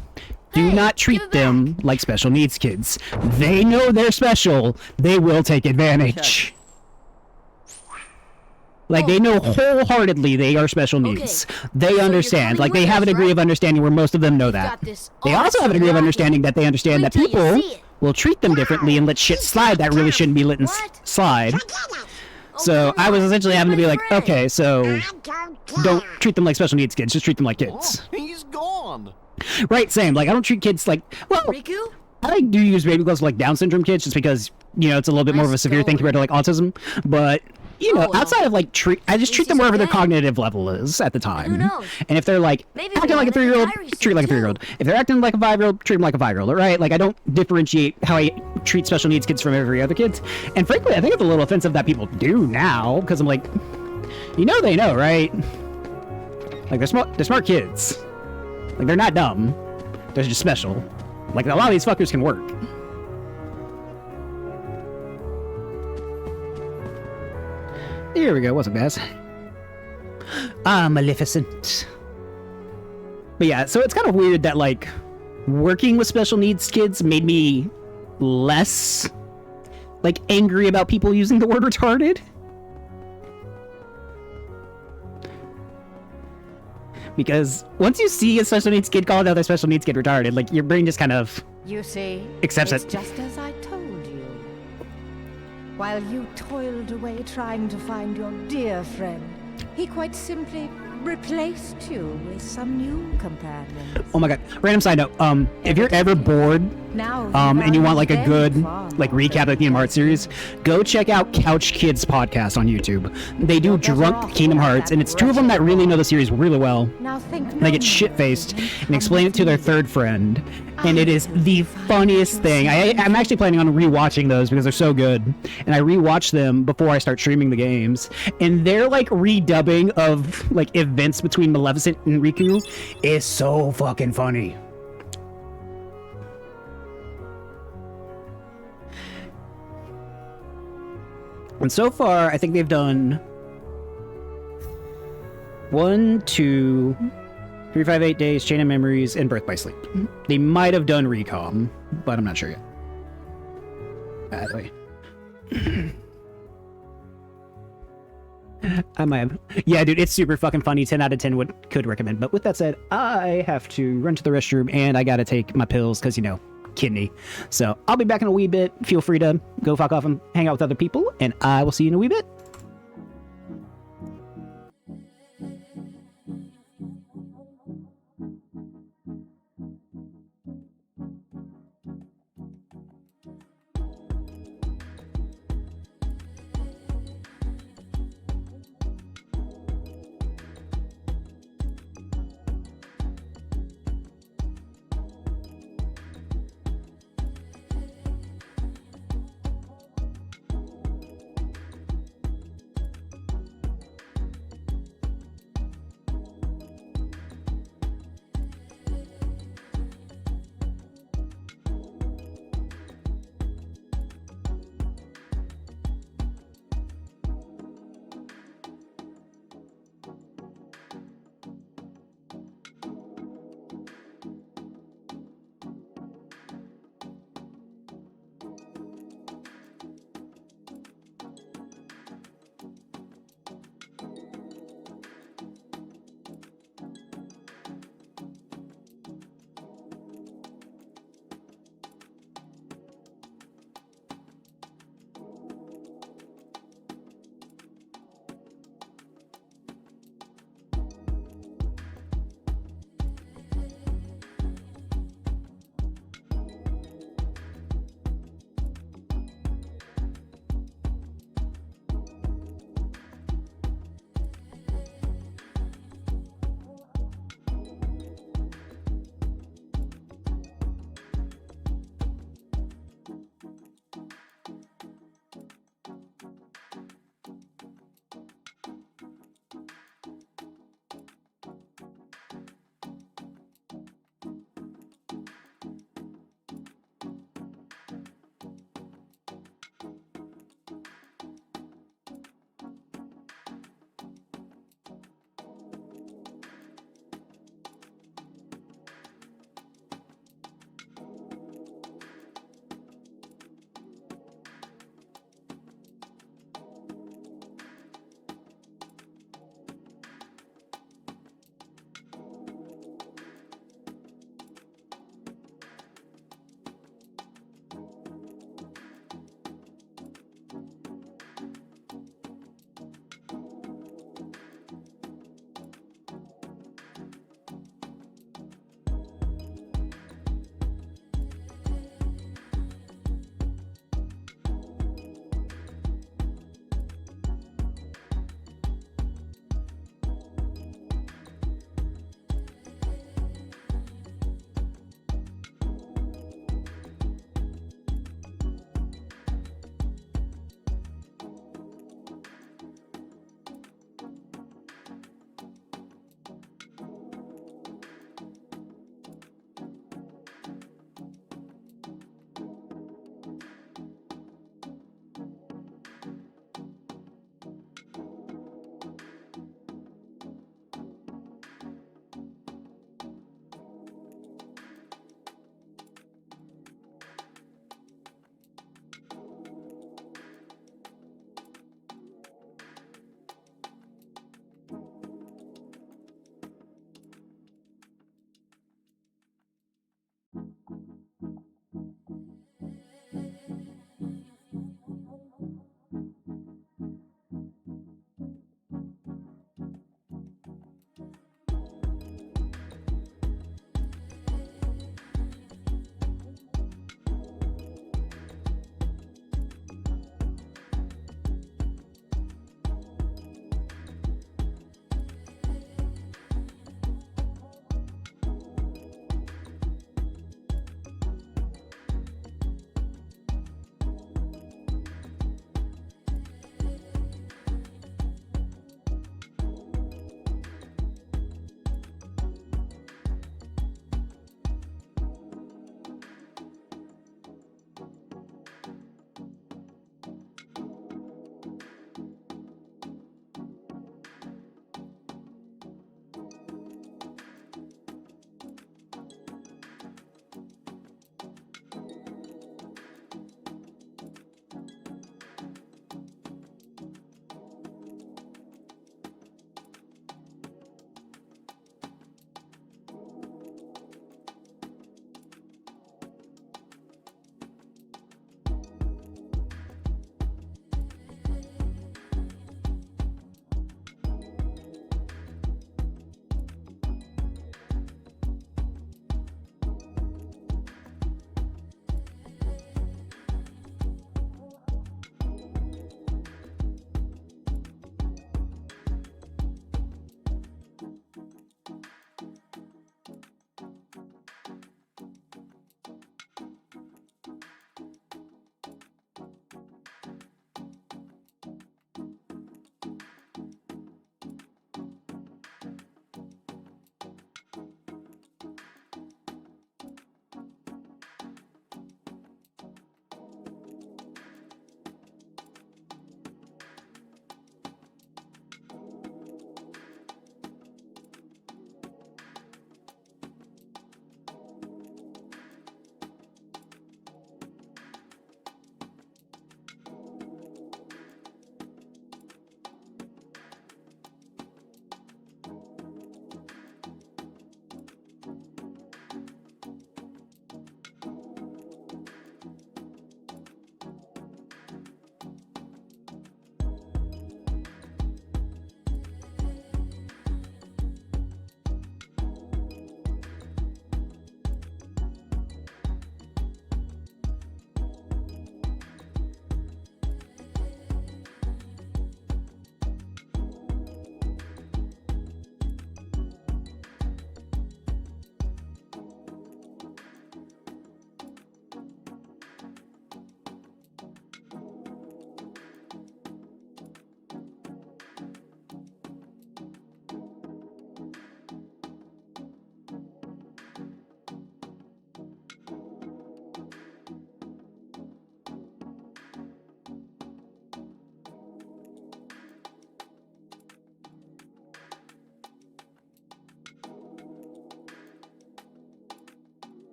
do Hey, not treat give it them like special needs kids. They know they're special. They will take advantage. Like, they know wholeheartedly they are special needs. They you're understand. coming Like, they with have a us, degree right? of understanding where most of them know that. got this They also have a degree of awesome understanding rocket. that they understand Wait that till you people see it. will treat them differently and let shit slide that really shouldn't be let What? slide. So I was essentially having to be like, okay, so don't treat them like special needs kids, just treat them like kids. Oh, he's gone. Right, same. Like, I don't treat kids like, well, Riku? I do use baby clothes for like Down syndrome kids just because, it's a little bit more of a Nice severe thing going. compared to like autism. But, Oh, well. outside of like I just treat least them he's wherever their okay. cognitive level is at the time. Who knows? And if they're like Maybe acting we'll like a have it in 3-year-old, Kyrie's treat like a too. 3-year-old. If they're acting like a 5-year-old, treat them like a 5-year-old, right? Like, I don't differentiate how I treat special needs kids from every other kids. And frankly, I think it's a little offensive that people do now, because I'm like, they know, right? Like, they're smart kids. Like, they're not dumb. They're just special. Like, a lot of these fuckers can work. Here we go. What's up, guys? Maleficent. But yeah, so it's kind of weird that, like, working with special needs kids made me less, like, angry about people using the word retarded. Because once you see a special needs kid call another special needs kid retarded, like, your brain just kind of You see, accepts it's it. just as I told you. While you toiled away trying to find your dear friend, he quite simply replaced you with some new companions. Oh my god. Random side note. If you're ever bored, Now and you want like a good like recap recap of the Kingdom Hearts series, go check out Couch Kids podcast on YouTube. They do Drunk Kingdom Hearts, and it's two of them that really know the series really well. Now think They get shit-faced and explain it to their third friend, and it is the funniest thing. I'm actually planning on rewatching those because they're so good, and I rewatch them before I start streaming the games, and their like redubbing of like events between Maleficent and Riku is so fucking funny. And so far, I think they've done 1, 2, 3, 5, 8 days, Chain of Memories, and Birth by Sleep. They might have done Recom, but I'm not sure yet. Badly. I might have. Yeah, dude, it's super fucking funny. 10 out of 10 could recommend. But with that said, I have to run to the restroom and I gotta take my pills because, kidney. So I'll be back in a wee bit. Feel free to go fuck off and hang out with other people, and I will see you in a wee bit.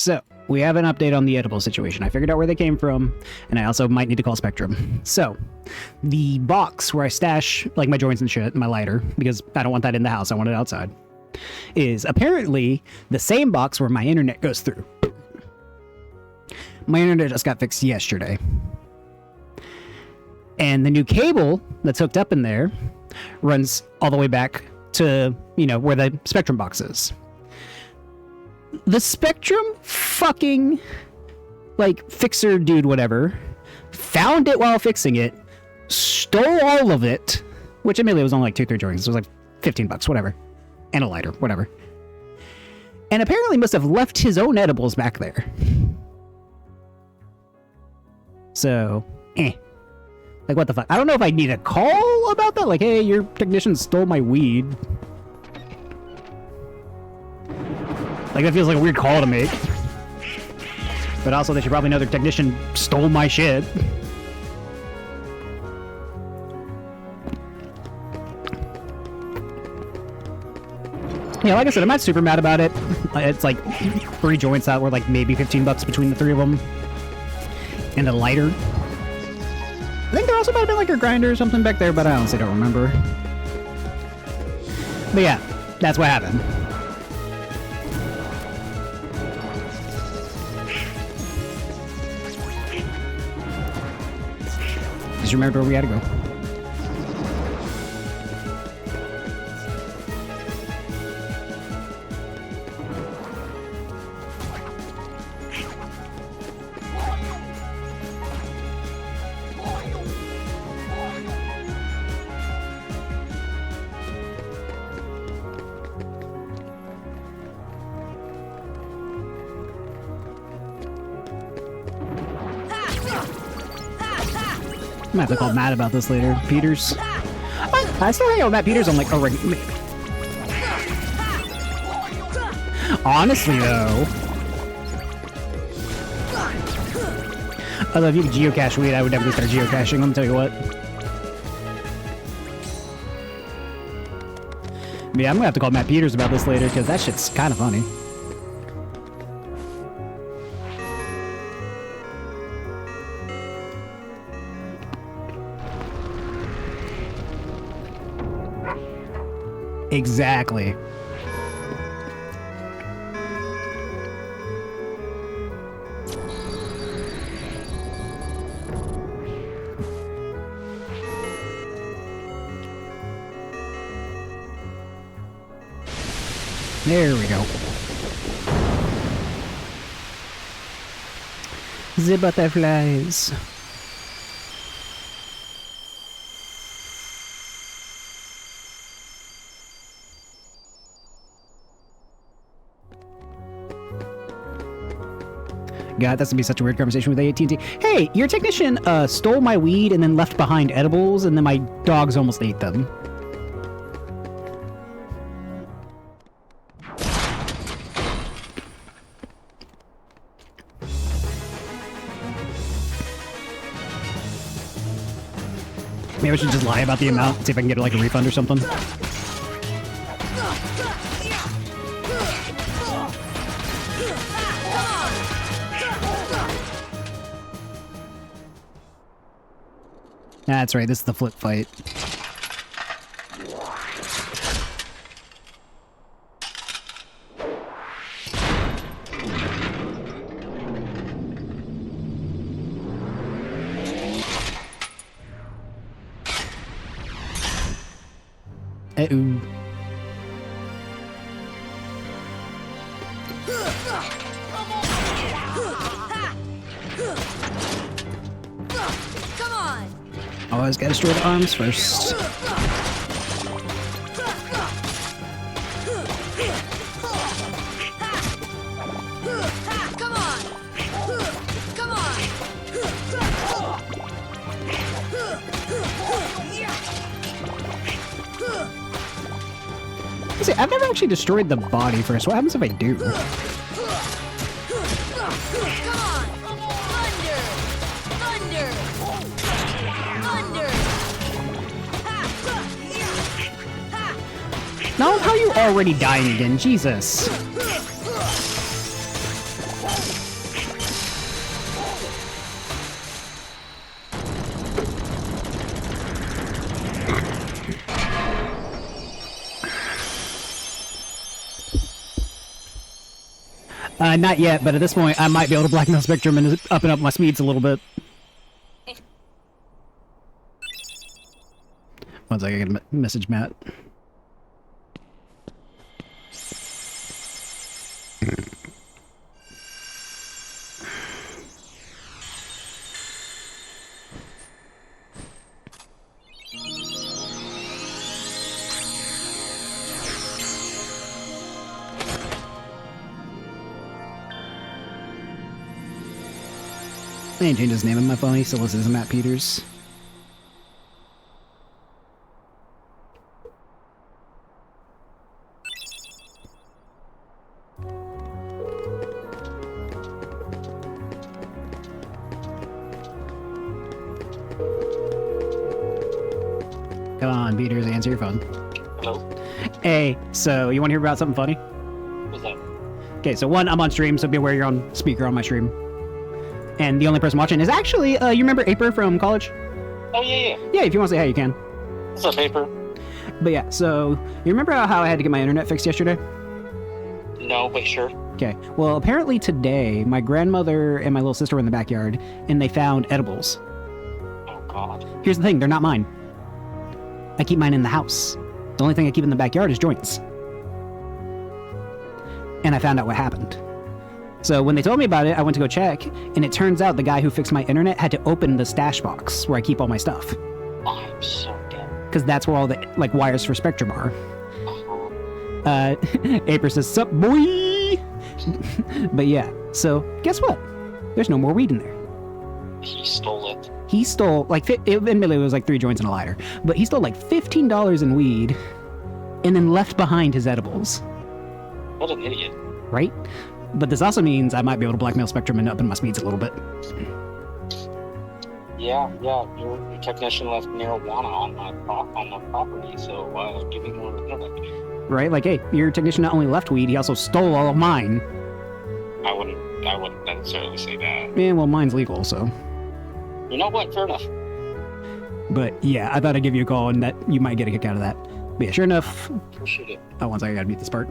So, we have an update on the edible situation. I figured out where they came from, and I also might need to call Spectrum. So, the box where I stash, like, my joints and shit, my lighter, because I don't want that in the house, I want it outside, is apparently the same box where my internet goes through. My internet just got fixed yesterday. And the new cable that's hooked up in there runs all the way back to, you know, where the Spectrum box is. The Spectrum fucking, like, fixer dude, whatever, found it while fixing it, stole all of it, which admittedly was only like 2-3 joints. It was like $15, whatever, and a lighter, whatever. And apparently must have left his own edibles back there. So, like, what the fuck? I don't know if I need a call about that. Like, hey, your technician stole my weed. Like, that feels like a weird call to make. But also, they should probably know their technician stole my shit. Yeah, like I said, I'm not super mad about it. It's like 3 joints out were like maybe $15 between the 3 of them. And a lighter. I think there also might have been like a grinder or something back there, but I honestly don't remember. But yeah, that's what happened. Just remembered where we had to go. I might have to call Matt about this later. Peters. I still hang out with Matt Peters on like a regular. Honestly, though. Although if you could geocache weed, I would definitely start geocaching, let me tell you what. But yeah, I'm gonna have to call Matt Peters about this later, because that shit's kind of funny. Exactly. There we go. The butterflies. God, that's gonna be such a weird conversation with AT&T. Hey, your technician stole my weed and then left behind edibles, and then my dogs almost ate them. Maybe I should just lie about the amount, see if I can get like a refund or something. That's right, this is the flip fight. Uh-oh. Always gotta destroy the arms first. See, I've never actually destroyed the body first. What happens if I do? Now how are you already dying again? Jesus. Not yet, but at this point, I might be able to blackmail Spectrum and up my speeds a little bit. One second, I gotta message Matt. I ain't changed his name on my phone, he still listens to Matt Peters. Come on, Peters, answer your phone. Hello? Hey, so you want to hear about something funny? What's that? Okay, so one, I'm on stream, so be aware you're on speaker on my stream. And the only person watching is actually, you remember Aper from college? Oh, yeah. Yeah, if you want to say hi, you can. What's up, paper? But yeah, so you remember how I had to get my internet fixed yesterday? No, but sure. Okay, well, apparently today, my grandmother and my little sister were in the backyard, and they found edibles. Oh, God. Here's the thing, they're not mine. I keep mine in the house. The only thing I keep in the backyard is joints. And I found out what happened. So when they told me about it, I went to go check, and it turns out the guy who fixed my internet had to open the stash box where I keep all my stuff. I'm so dead. Because that's where all the, like, wires for Spectrum are. Aper says, sup, boy? But yeah, so guess what? There's no more weed in there. He stole it. He stole, like, admittedly it was like 3 joints and a lighter, but he stole like $15 in weed and then left behind his edibles. What an idiot. Right? But this also means I might be able to blackmail Spectrum and up in my speeds a little bit. Yeah, your technician left marijuana on my property, so give me more internet. Right? Like, hey, your technician not only left weed, he also stole all of mine. I wouldn't necessarily say that. Yeah, well, mine's legal, so. You know what? Fair enough. But yeah, I thought I'd give you a call and that you might get a kick out of that. But yeah, sure enough. Appreciate it. Oh, one second, I gotta mute this part.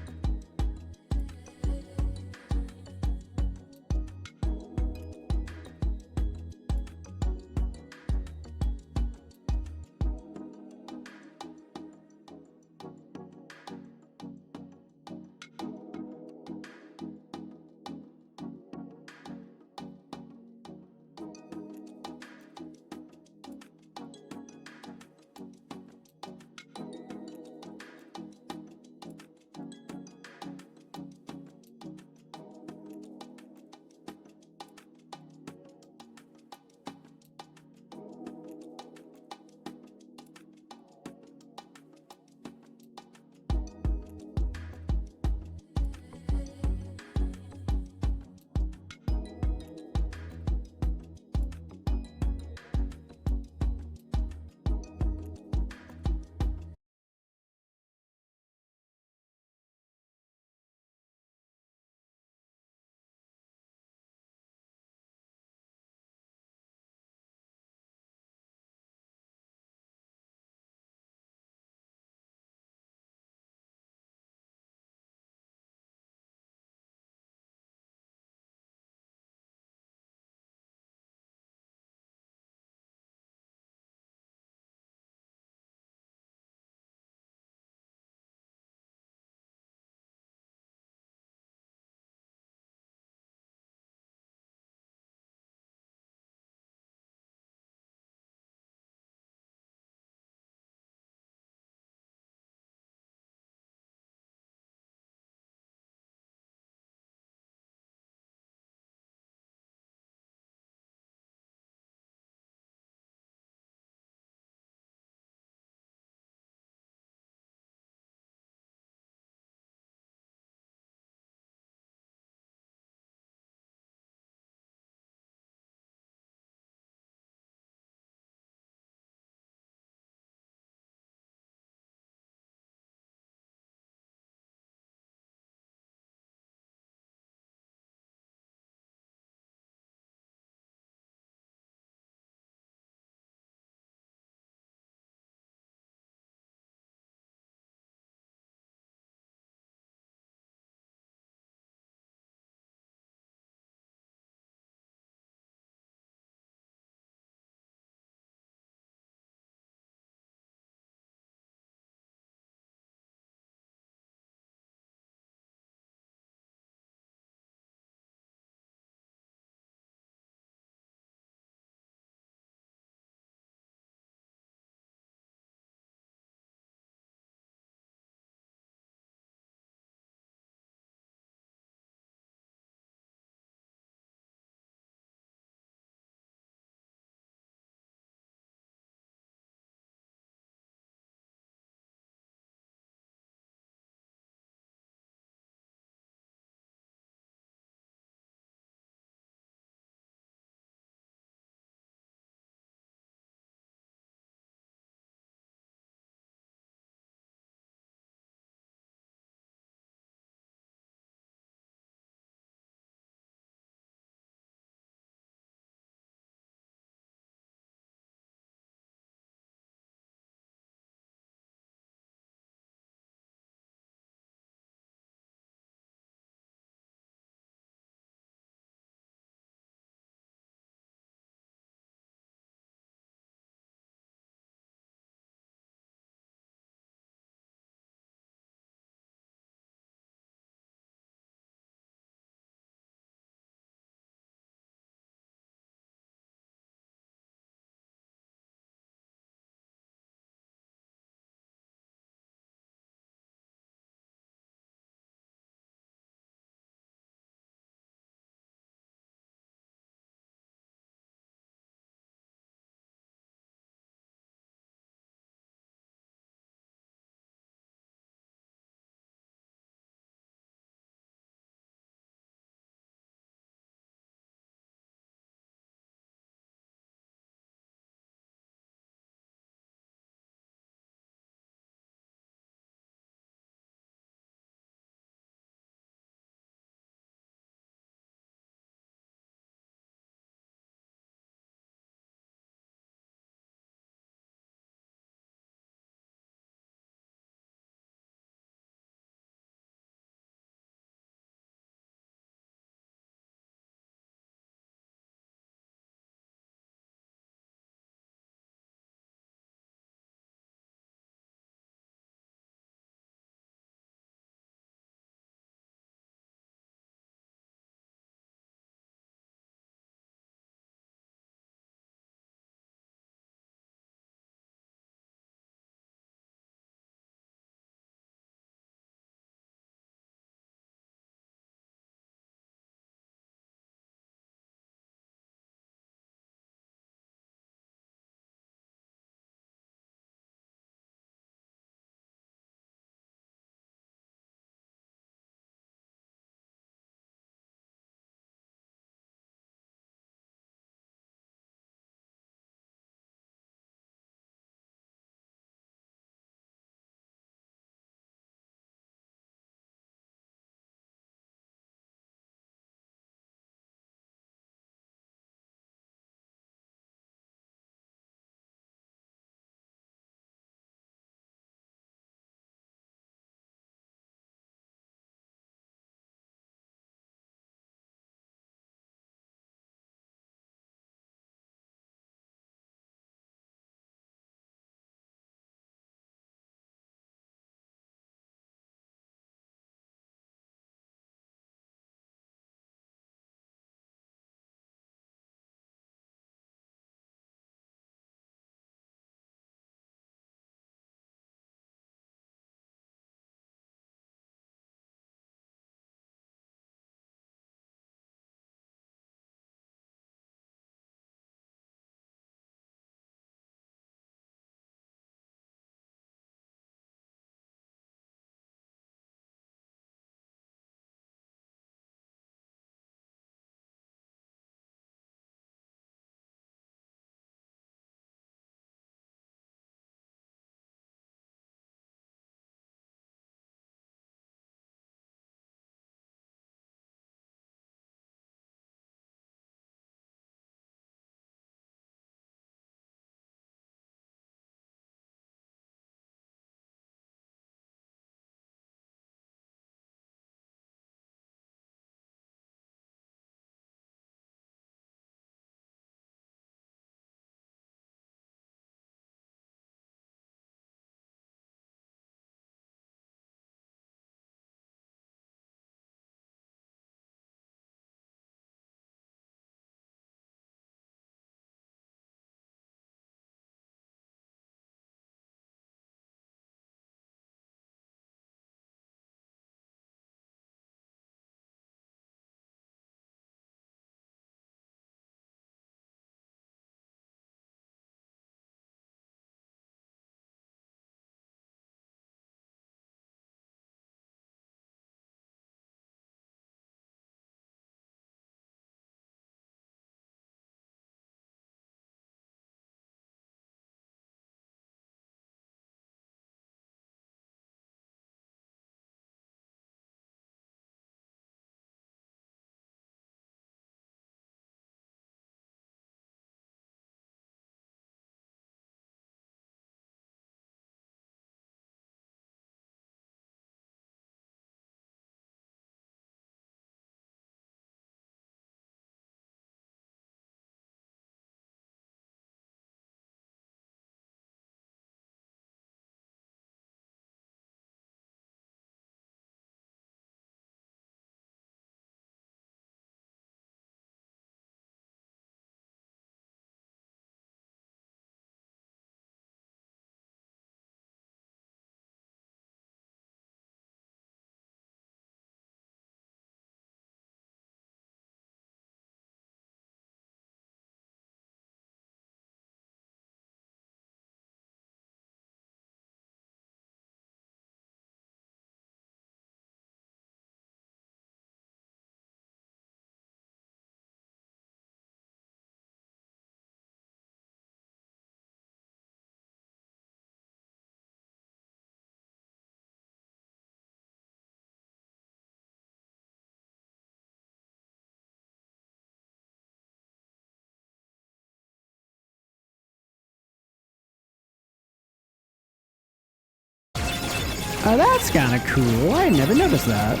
Oh, that's kind of cool. I had never noticed that.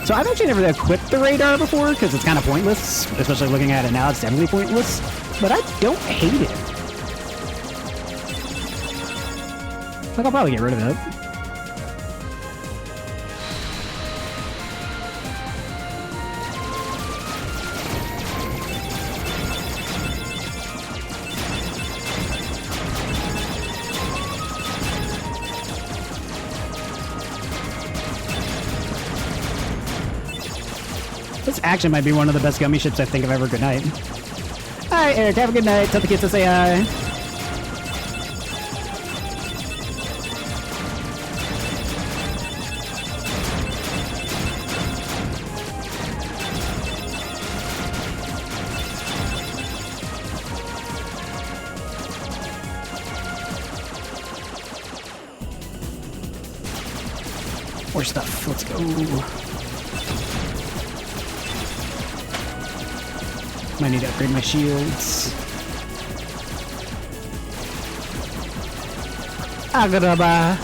So I've actually never equipped the radar before because it's kind of pointless. Especially looking at it now, it's definitely pointless. But I don't hate it. Like, I'll probably get rid of it. This actually might be one of the best gummy ships I think I've ever. Good night. Alright, Eric, have a good night. Tell the kids to say hi. More stuff. Let's go. Might need to upgrade my shields. Agraba.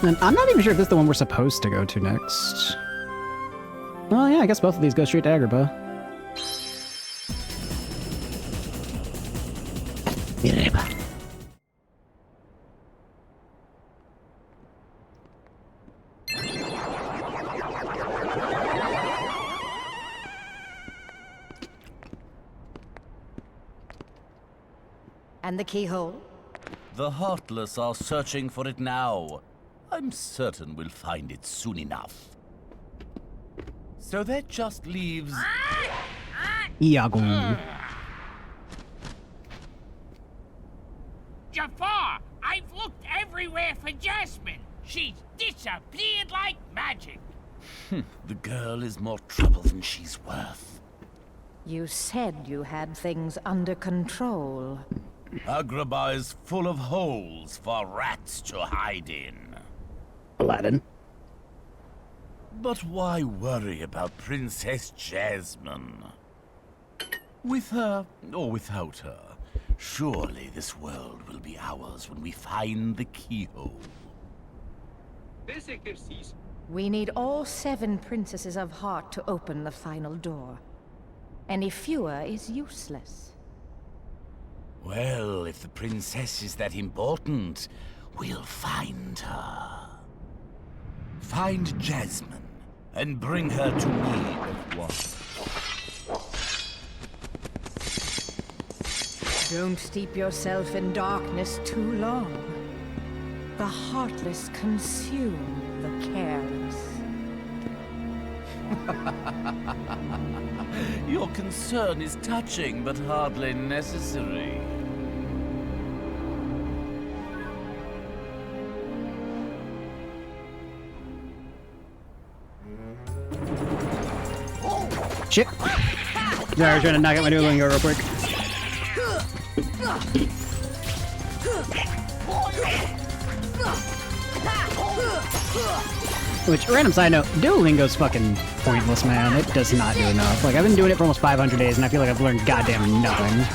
And I'm not even sure if this is the one we're supposed to go to next. Oh yeah, I guess both of these go straight to Agraba. And the keyhole? The Heartless are searching for it now. I'm certain we'll find it soon enough. So that just leaves... Iago. Jafar, I've looked everywhere for Jasmine. She's disappeared like magic. The girl is more trouble than she's worth. You said you had things under control. Agrabah is full of holes for rats to hide in. Aladdin. But why worry about Princess Jasmine? With her, or without her, surely this world will be ours when we find the keyhole. We need all 7 princesses of heart to open the final door. Any fewer is useless. Well, if the princess is that important, we'll find her. Find Jasmine, and bring her to me at once. Don't steep yourself in darkness too long. The heartless consume the careless. Your concern is touching, but hardly necessary. Shit. Sorry, I was trying to knock out my Duolingo real quick. Which, random side note, Duolingo's fucking pointless, man. It does not do enough. Like, I've been doing it for almost 500 days, and I feel like I've learned goddamn nothing.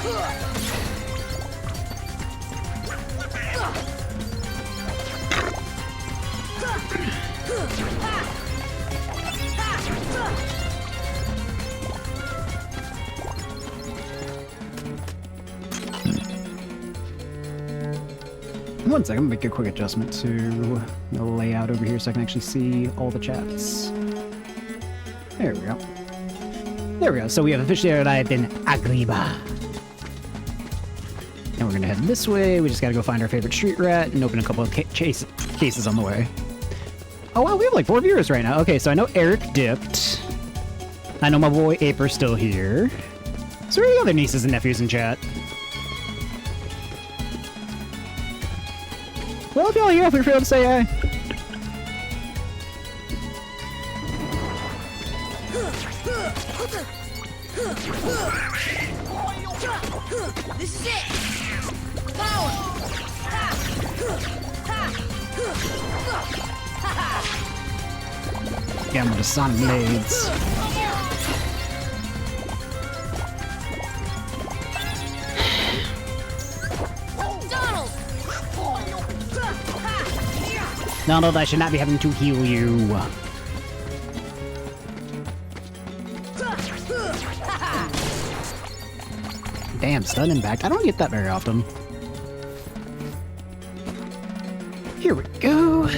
One second, I'm gonna make a quick adjustment to the layout over here so I can actually see all the chats. There we go. There we go. So we have officially arrived in Agrabah. And we're gonna head this way. We just gotta go find our favorite street rat and open a couple of cases on the way. Oh wow, we have like 4 viewers right now. Okay, so I know Eric dipped. I know my boy Aper's still here. So where are the other nieces and nephews in chat? Well, if y'all are here, feel free to say hi. This is it! Power! Yeah, I'm with the Sonic Blades. Donald! Donald, I should not be having to heal you. Damn, stun impact. I don't get that very often. Here we go.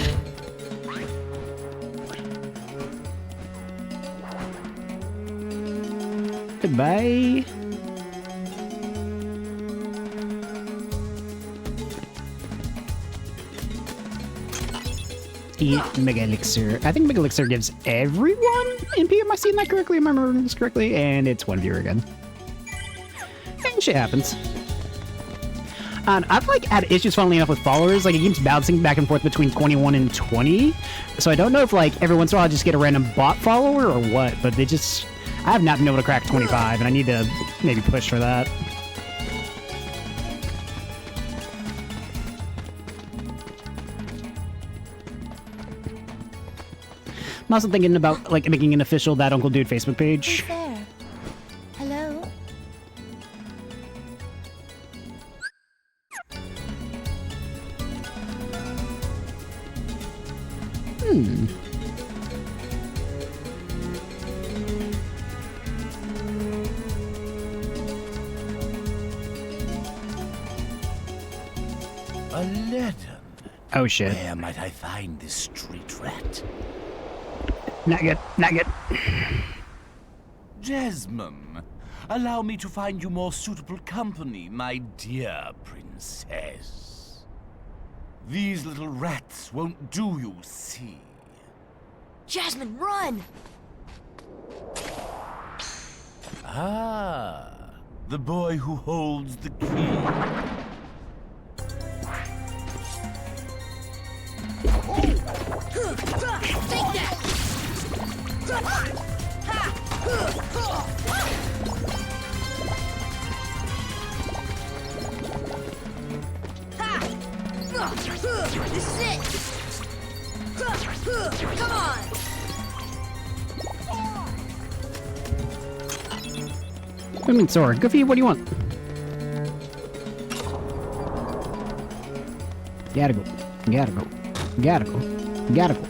Goodbye. Eat Mega Elixir. I think Mega Elixir gives everyone MP. Am I seeing that correctly? Am I remembering this correctly? And it's one viewer again. And shit happens. And I've like had issues, funnily enough, with followers. Like it keeps bouncing back and forth between 21 and 20. So I don't know if like every once in a while I just get a random bot follower or what. But they just, I have not been able to crack 25, and I need to maybe push for that. I'm also thinking about like making an official That Uncle Dude Facebook page. Who's there? Hello? A letter. Oh shit. Where might I find this street rat? Not good. Not good. Jasmine, allow me to find you more suitable company, my dear princess. These little rats won't do, you see. Jasmine, run! Ah, the boy who holds the key. Take that! This is it! Come on! I mean, Sora, good for you. What do you want? Gotta go. Gotta go. Gotta go. Gotta go.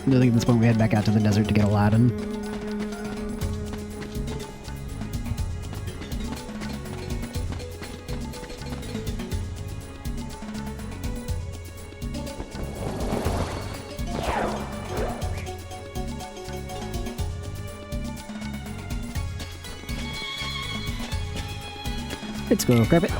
I think at this point we head back out to the desert to get Aladdin. Let's go grab it.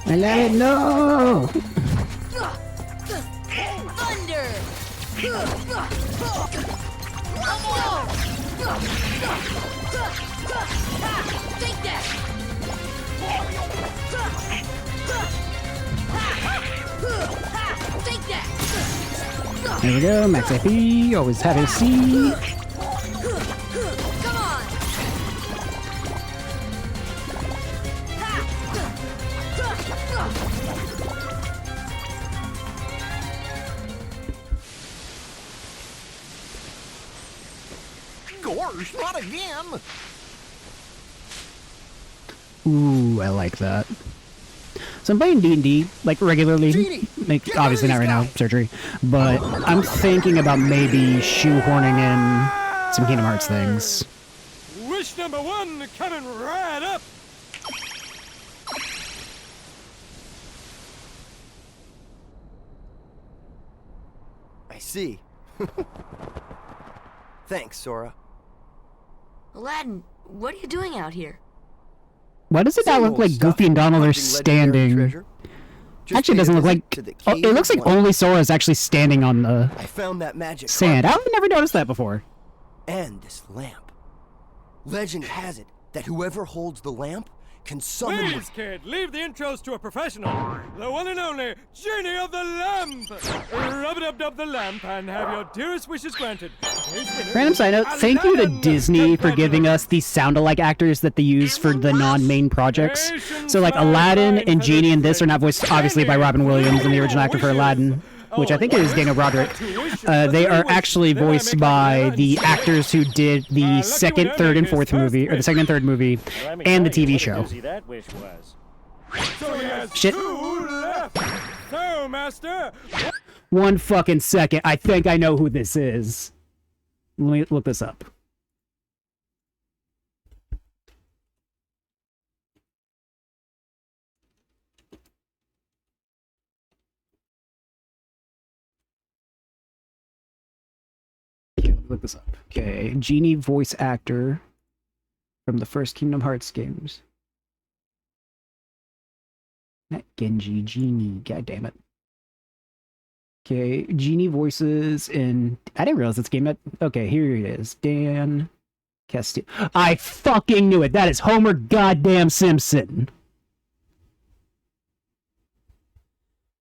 I let it no. Thunder! Take that! Take that! There we go, max IP, always happy to see. Come on! Gosh, not again! Ooh, I like that. So I'm playing D&D, like, regularly. Like, obviously not right now, surgery. But I'm thinking about maybe shoehorning in some Kingdom Hearts things. Wish number one coming right up. I see. Thanks, Sora. Aladdin, what are you doing out here? Why does it not look like Goofy and Donald are standing? Actually, it doesn't look like... Oh, it looks like only Sora is actually standing on the I found that magic sand. carpet I've never noticed that before. and this lamp. Legend has it that whoever holds the lamp can summon... Please, kid, leave the intros to a professional. The one and only Genie of the Lamp. Rub-a-dub-dub the lamp and have your dearest wishes granted. Random side note, thank you to Disney for giving us these sound-alike actors that they use for the non-main projects. So like Aladdin and Genie in this are not voiced obviously by Robin Williams and the original actor for Aladdin, which I think is Daniel Broderick. They are actually voiced by the actors who did the second, third, and fourth movie, or the second and third movie, and the TV show. Shit. So, Master. One fucking second. I think I know who this is. Let me look this up. Look this up. Okay, Genie voice actor from the first Kingdom Hearts games. Not Genji, Genie. God damn it. Okay, Genie voices in... I didn't realize this game had... Okay, here it is. Dan Castillo. I fucking knew it! That is Homer goddamn Simpson!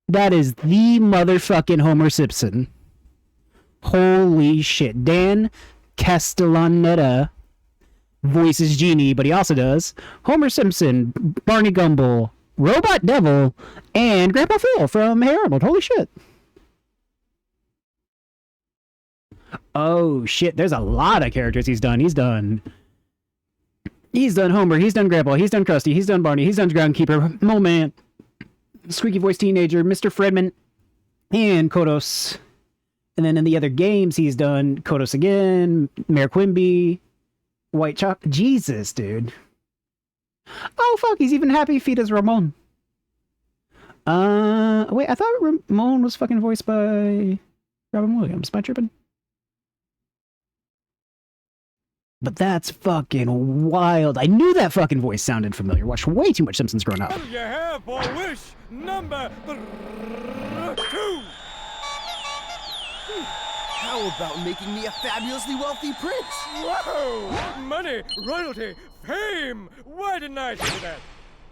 That is the motherfucking Homer Simpson. Holy shit. Dan Castellaneta voices Genie, but he also does Homer Simpson, Barney Gumble, Robot Devil, and Grandpa Phil from Hey Arnold. Holy shit. Oh shit, there's a lot of characters he's done. He's done Homer, he's done Grandpa, he's done Krusty, he's done Barney, he's done Groundkeeper, Mole Man, Squeaky Voice Teenager, Mr. Fredman, and Kodos. And then in the other games, he's done Kodos again, Mayor Quimby, White Chalk. Jesus, dude. Oh, fuck, he's even Happy Feet as Ramon. Wait, I thought Ramon was fucking voiced by Robin Williams. Am I tripping? But that's fucking wild. I knew that fucking voice sounded familiar. Watched way too much Simpsons growing up. You have for wish number 2. How about making me a fabulously wealthy prince? Whoa! Money, royalty, fame! Why didn't I do that?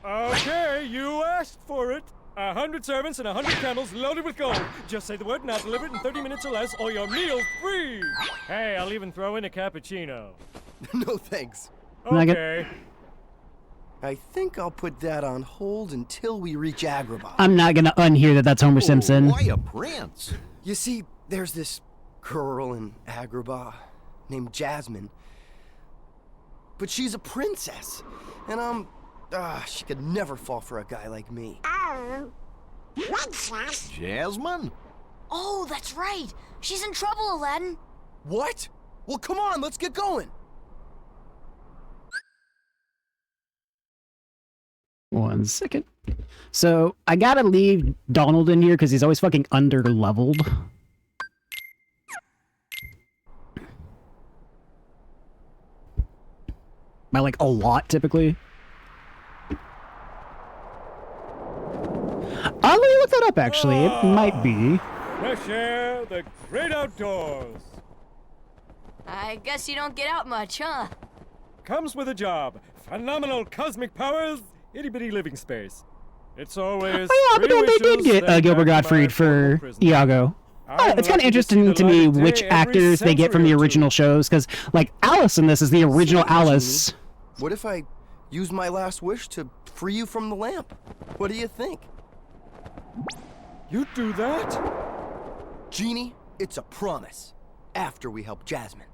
Okay, you asked for it. 100 servants and 100 camels loaded with gold. Just say the word and I'll deliver it in 30 minutes or less, or your meal's free! Hey, I'll even throw in a cappuccino. No thanks. Okay. I think I'll put that on hold until we reach Agrabah. I'm not gonna unhear that that's Homer Simpson. Why a prince? You see, there's this girl in Agrabah named Jasmine. But she's a princess. And she could never fall for a guy like me. Oh. Princess? Jasmine? Oh, that's right. She's in trouble, Aladdin. What? Well, come on, let's get going. One second. So, I gotta leave Donald in here because he's always fucking under-leveled. By, like, a lot, typically. Let me look that up, actually. It might be. Fresh air, the great outdoors. I guess you don't get out much, huh? Comes with a job. Phenomenal cosmic powers, itty-bitty living space. It's always... Oh yeah, but they did get Gilbert Gottfried for Iago. It's kind of interesting to me which actors they get from the original shows, because, like, Alice in this is the original Alice. What if I use my last wish to free you from the lamp? What do you think? You do that? Genie, it's a promise. After we help Jasmine.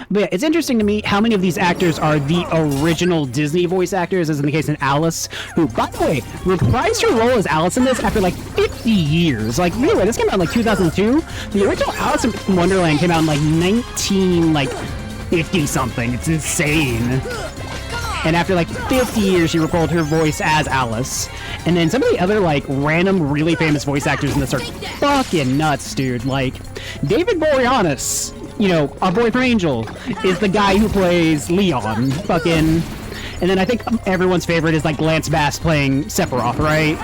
But yeah, it's interesting to me how many of these actors are the original Disney voice actors, as in the case in Alice, who, by the way, reprised her role as Alice in this after like 50 years. Like, anyway, this came out in like 2002. The original Alice in Wonderland came out in like 50-something. It's insane. And after like 50 years, she recalled her voice as Alice. And then some of the other like random, really famous voice actors in this are fucking nuts, dude. Like, David Boreanaz, you know, our boy from Angel, is the guy who plays Leon. Fucking... And then I think everyone's favorite is like Lance Bass playing Sephiroth, right?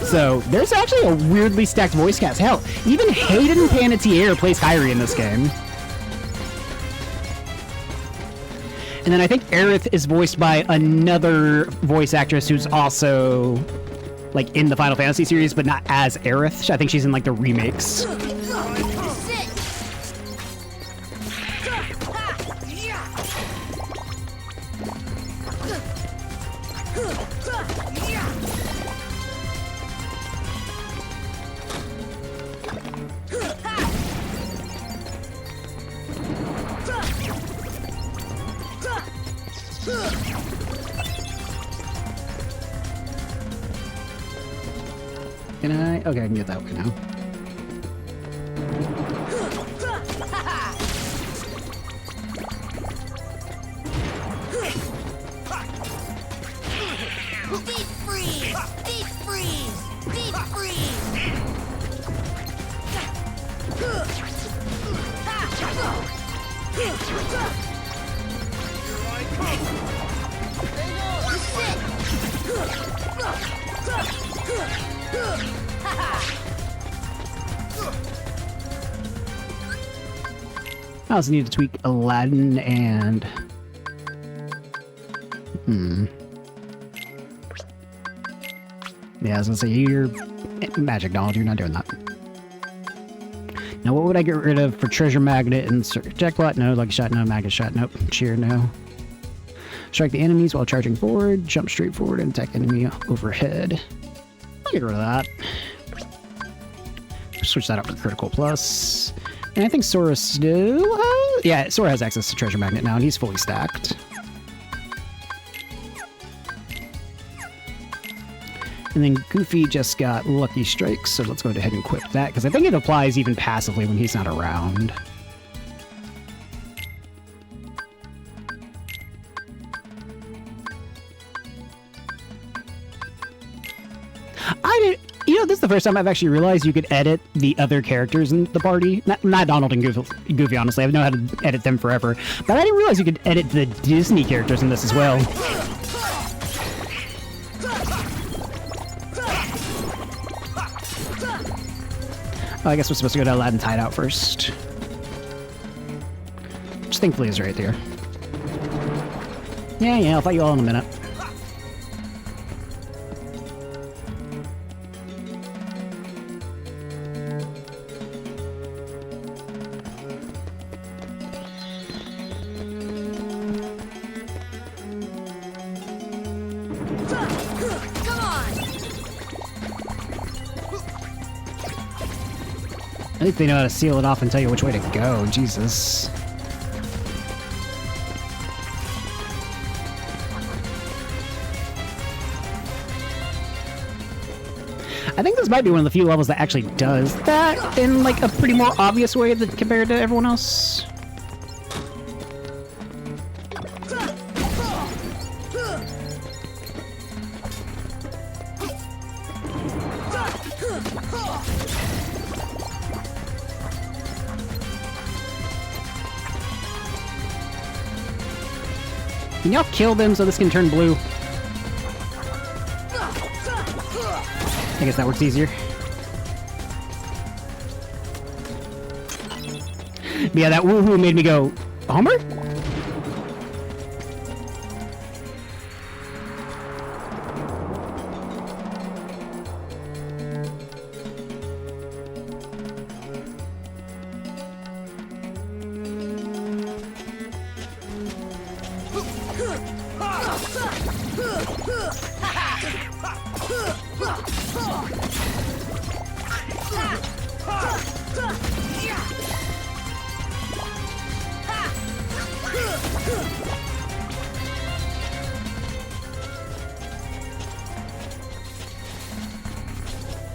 So there's actually a weirdly stacked voice cast. Hell, even Hayden Panettiere plays Kyrie in this game. And then I think Aerith is voiced by another voice actress who's also like in the Final Fantasy series, but not as Aerith. I think she's in like the remakes. Can I? Okay, I can get that way now. Deep freeze! Deep freeze! Deep freeze! I also need to tweak Aladdin and... Yeah, I was gonna say, your magic knowledge, you're not doing that. Now, what would I get rid of for treasure magnet and jackpot? No, lucky shot, no, magnet shot, nope. Cheer, no. Strike the enemies while charging forward, jump straight forward and attack enemy overhead. I'll get rid of that. Switch that up for critical plus. And I think Sora still has... Yeah, Sora has access to treasure magnet now, and he's fully stacked. And then Goofy just got Lucky Strikes, so let's go ahead and equip that, because I think it applies even passively when he's not around. You know, this is the first time I've actually realized you could edit the other characters in the party. Not Donald and Goofy, honestly. I've known how to edit them forever. But I didn't realize you could edit the Disney characters in this as well. Oh, I guess we're supposed to go to Aladdin's hideout first. Which thankfully is right there. Yeah, I'll fight you all in a minute. I think they know how to seal it off and tell you which way to go. Jesus. I think this might be one of the few levels that actually does that in like a pretty more obvious way than compared to everyone else. Can y'all kill them so this can turn blue? I guess that works easier. But yeah, that woohoo made me go, Homer?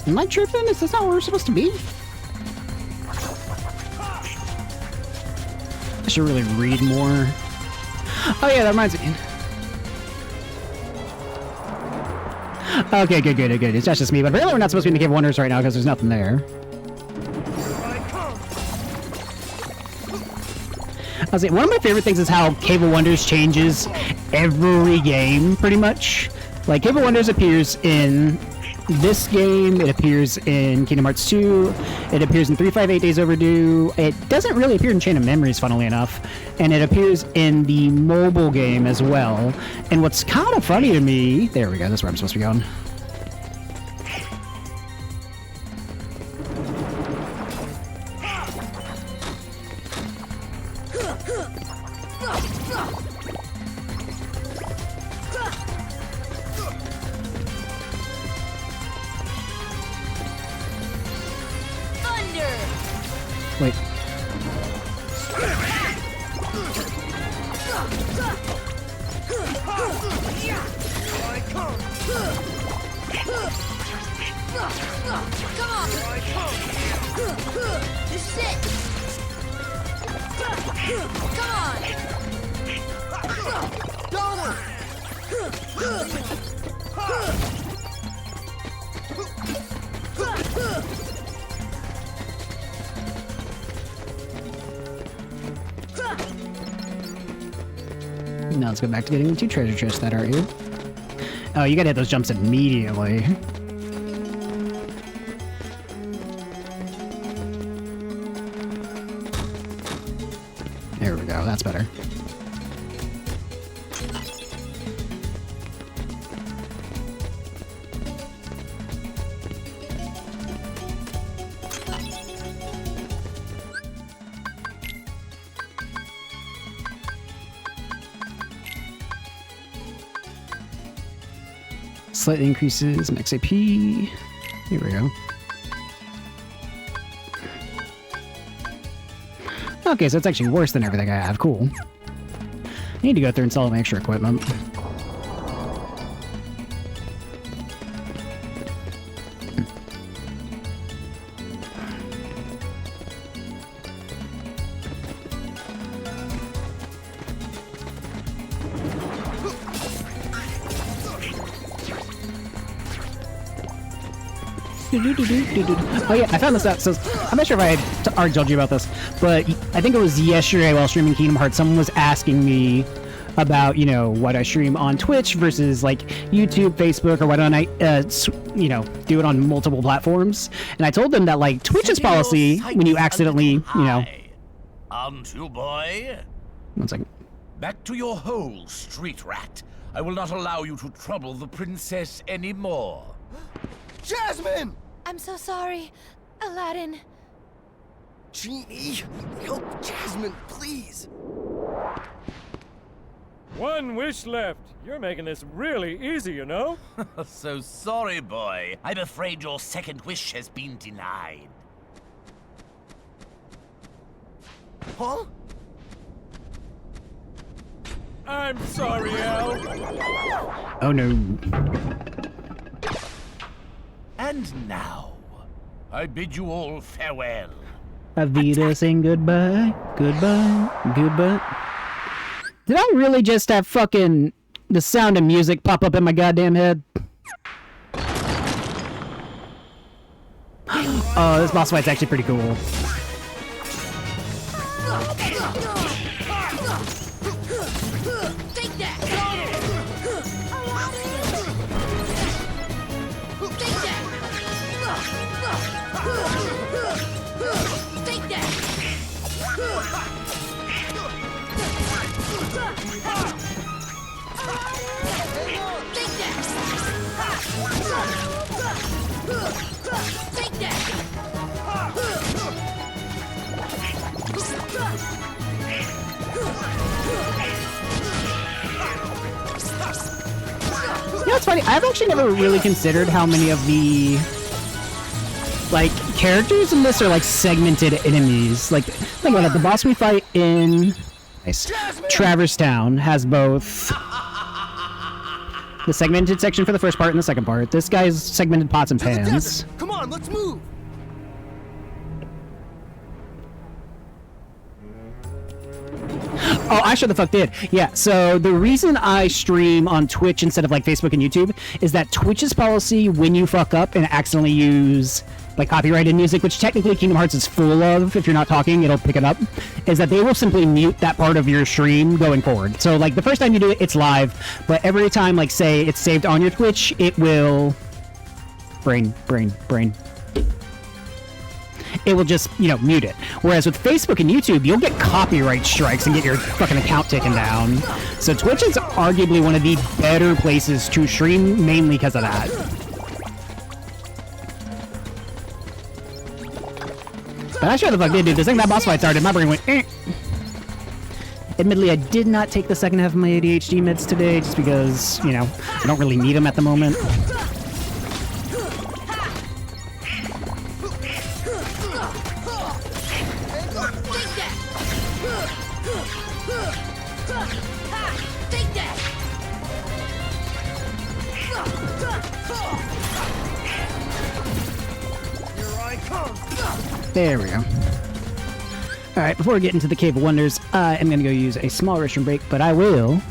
Am I tripping? Is this not where we're supposed to be? I should really read more. Oh yeah, that reminds me. Okay, good. It's just me, but apparently we're not supposed to be in the Cave of Wonders right now because there's nothing there. I was saying, one of my favorite things is how Cave of Wonders changes every game, pretty much. Like, Cave of Wonders appears in this game, it appears in Kingdom Hearts 2, it appears in 358 Days Overdue, it doesn't really appear in Chain of Memories, funnily enough, and it appears in the mobile game as well. And what's kind of funny to me, there we go, that's where I'm supposed to be going. Wait. Come on! This is it! Come on! Donald! Now let's go back to getting the 2 treasure chests that are here. Oh, you gotta hit those jumps immediately. There we go, that's better. Slightly increases max AP. Here we go. Okay, so it's actually worse than everything I have. Cool. I need to go through and sell all my extra equipment. Oh yeah, I found this out. So I'm not sure if I had already told you about this, but I think it was yesterday while streaming Kingdom Hearts, someone was asking me about, you know, what I stream on Twitch versus like YouTube, Facebook, or why don't I, you know, do it on multiple platforms. And I told them that like Twitch's policy when you accidentally, you know. Aren't you, boy? 1 second. Back to your hole, street rat. I will not allow you to trouble the princess anymore. Jasmine! I'm so sorry, Aladdin. Genie, help Jasmine, please. One wish left. You're making this really easy, you know? So sorry, boy. I'm afraid your second wish has been denied. Huh? I'm sorry, Al. Oh no. And now, I bid you all farewell. Avita saying goodbye, goodbye, goodbye. Did I really just have fucking the Sound of Music pop up in my goddamn head? Oh, this boss fight's actually pretty cool. Take that! Take that! Take that! You know, it's funny. I've actually never really considered how many of the like characters in this are like segmented enemies. Like, think about it. The boss we fight in Traverse Town has both the segmented section for the first part and the second part. This guy's segmented pots and pans. Come on, let's move. Oh, I sure the fuck did. Yeah, so the reason I stream on Twitch instead of like Facebook and YouTube is that Twitch's policy when you fuck up and accidentally use like copyrighted music, which technically Kingdom Hearts is full of, if you're not talking, it'll pick it up, is that they will simply mute that part of your stream going forward. So like the first time you do it, it's live, but every time like say it's saved on your Twitch, it will brain. It will just, mute it. Whereas with Facebook and YouTube, you'll get copyright strikes and get your fucking account taken down. So Twitch is arguably one of the better places to stream, mainly because of that. But I sure the fuck did, dude. The second that boss fight started, my brain went, eh. Admittedly, I did not take the second half of my ADHD meds today, just because, I don't really need them at the moment. There we go. Alright, before we get into the Cave of Wonders, I'm gonna go use a small restroom break, but I will...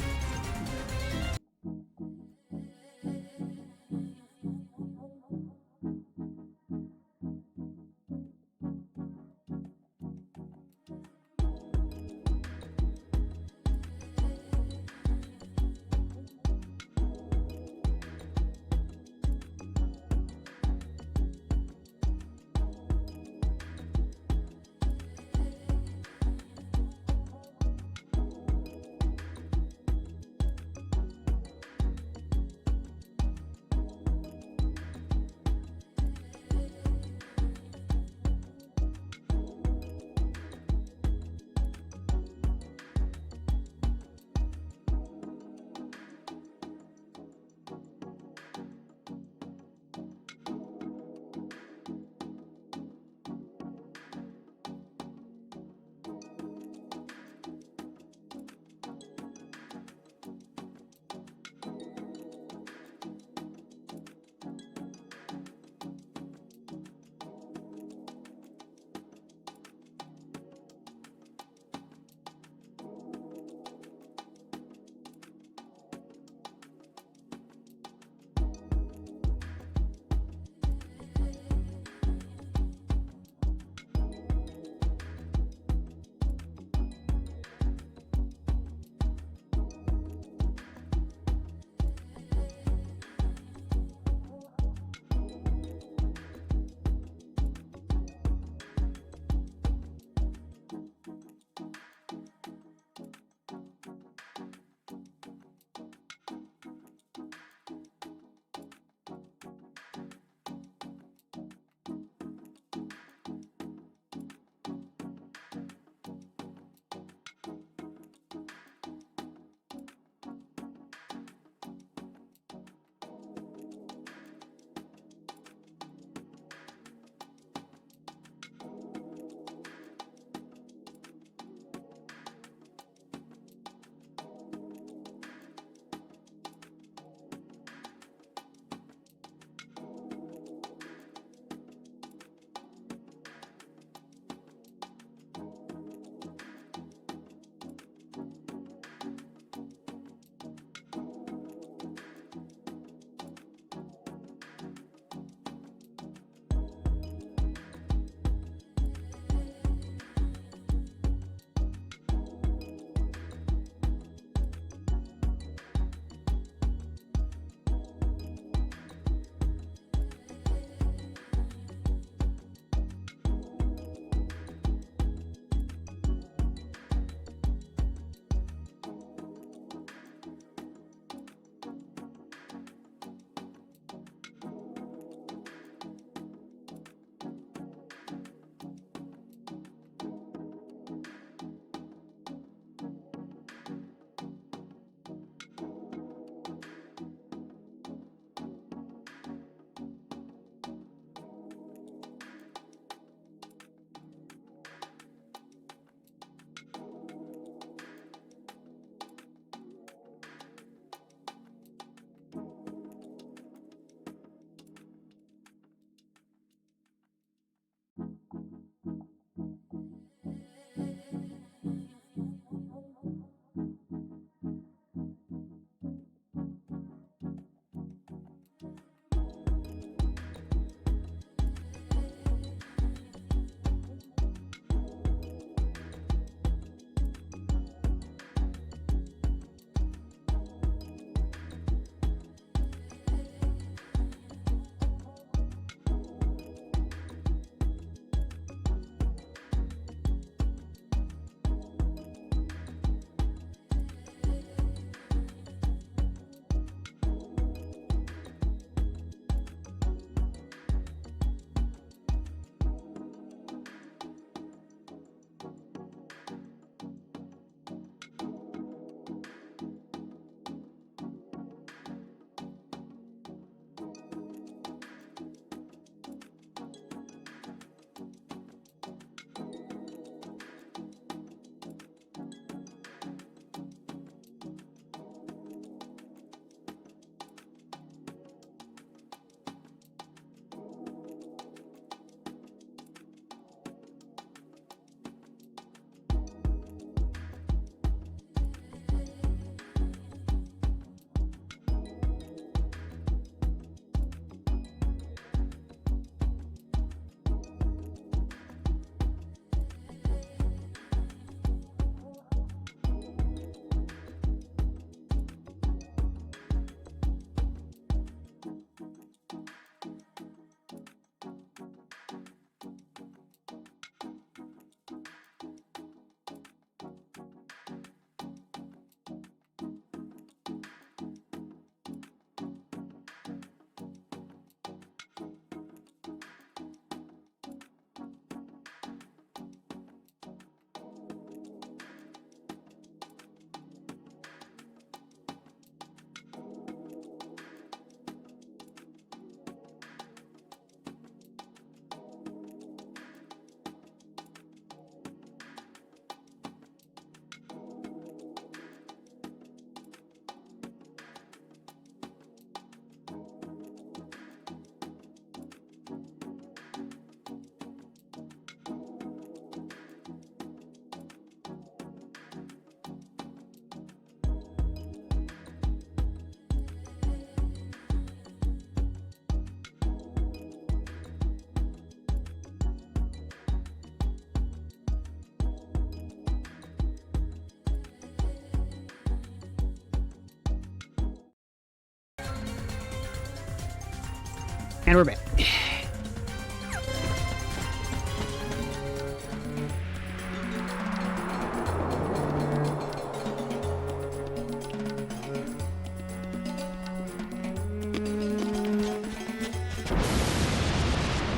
And we're back.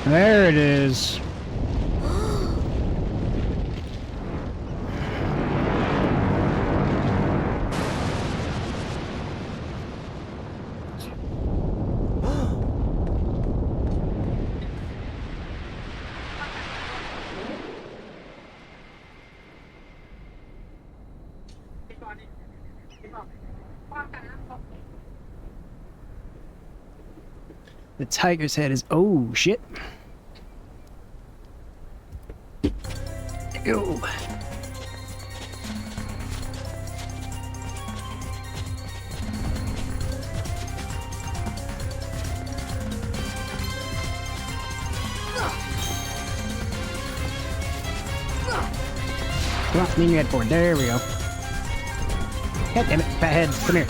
There it is. The tiger's head is... Oh, shit. Ew. Come on, lean your head forward. There we go. God damn it, fat head, come here.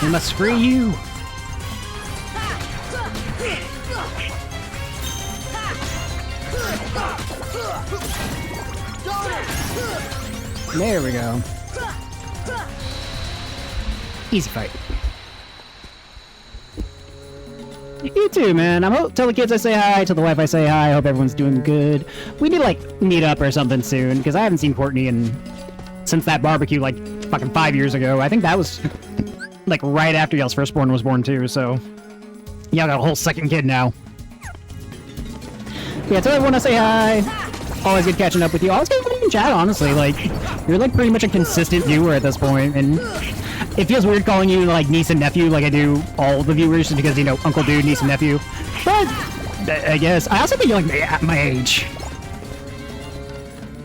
We must free you! There we go. Easy fight. You too, man. Tell the kids I say hi, tell the wife I say hi, I hope everyone's doing good. We need to, like, meet up or something soon, because I haven't seen Courtney since that barbecue, like, fucking 5 years ago. I think that was, like, right after y'all's firstborn was born, too, so... Y'all got a whole second kid now. Yeah, tell everyone I say hi. Always good catching up with you. Always good when you can chat, honestly. Like, you're, like, pretty much a consistent viewer at this point, and... It feels weird calling you, like, niece and nephew, like I do all the viewers, just because, you know, Uncle Dude, niece and nephew. But, I guess. I also think you're, like, my age.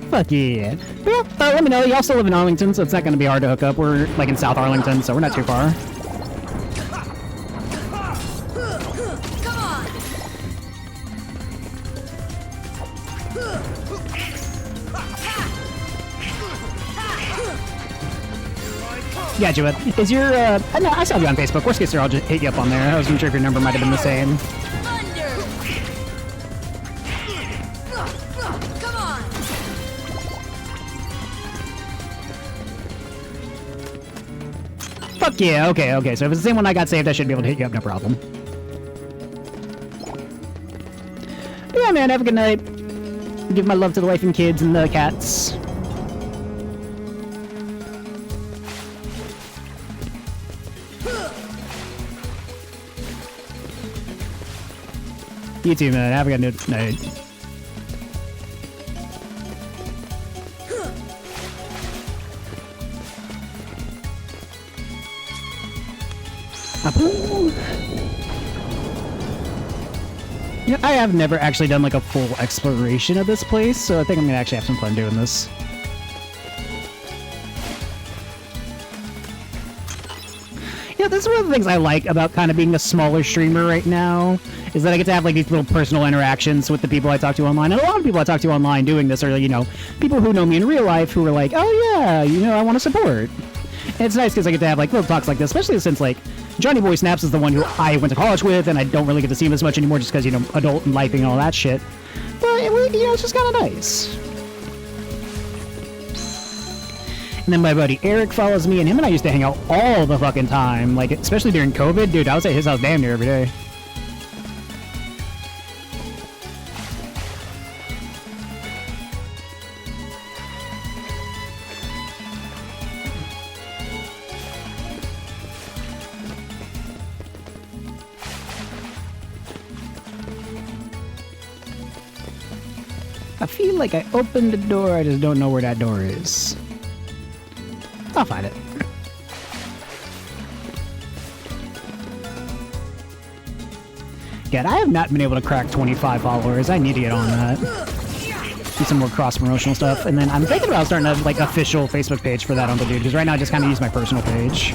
Fuck yeah. But yeah, let me know. Y'all still live in Arlington, so it's not going to be hard to hook up. We're, like, in South Arlington, so we're not too far. Yeah, Jewett. Is your, no, I saw you on Facebook. Worst case, I'll just hit you up on there. I wasn't sure if your number might have been the same. Fuck yeah, okay. So if it's the same one I got saved, I should be able to hit you up, no problem. But yeah, man, have a good night. Give my love to the wife and kids and the cats. You too, man. Have a good night. Yeah, I have never actually done like a full exploration of this place, so I think I'm gonna actually have some fun doing this. Yeah, this is one of the things I like about kind of being a smaller streamer right now, is that I get to have like these little personal interactions with the people I talk to online. And a lot of people I talk to online doing this are, you know, people who know me in real life who are like, oh yeah, you know, I want to support. And it's nice because I get to have like little talks like this, especially since like Johnny Boy Snaps is the one who I went to college with, and I don't really get to see him as much anymore just because, you know, adult and lifing and all that shit. But, you know, it's just kind of nice. And then my buddy Eric follows me, and him and I used to hang out all the fucking time. Like, especially during COVID, dude, I was at his house damn near every day. I feel like I opened the door, I just don't know where that door is. I'll find it. God, I have not been able to crack 25 followers. I need to get on that. Do some more cross-promotional stuff. And then I'm thinking about starting a, like, official Facebook page for that Uncle Dude, because right now I just kind of use my personal page.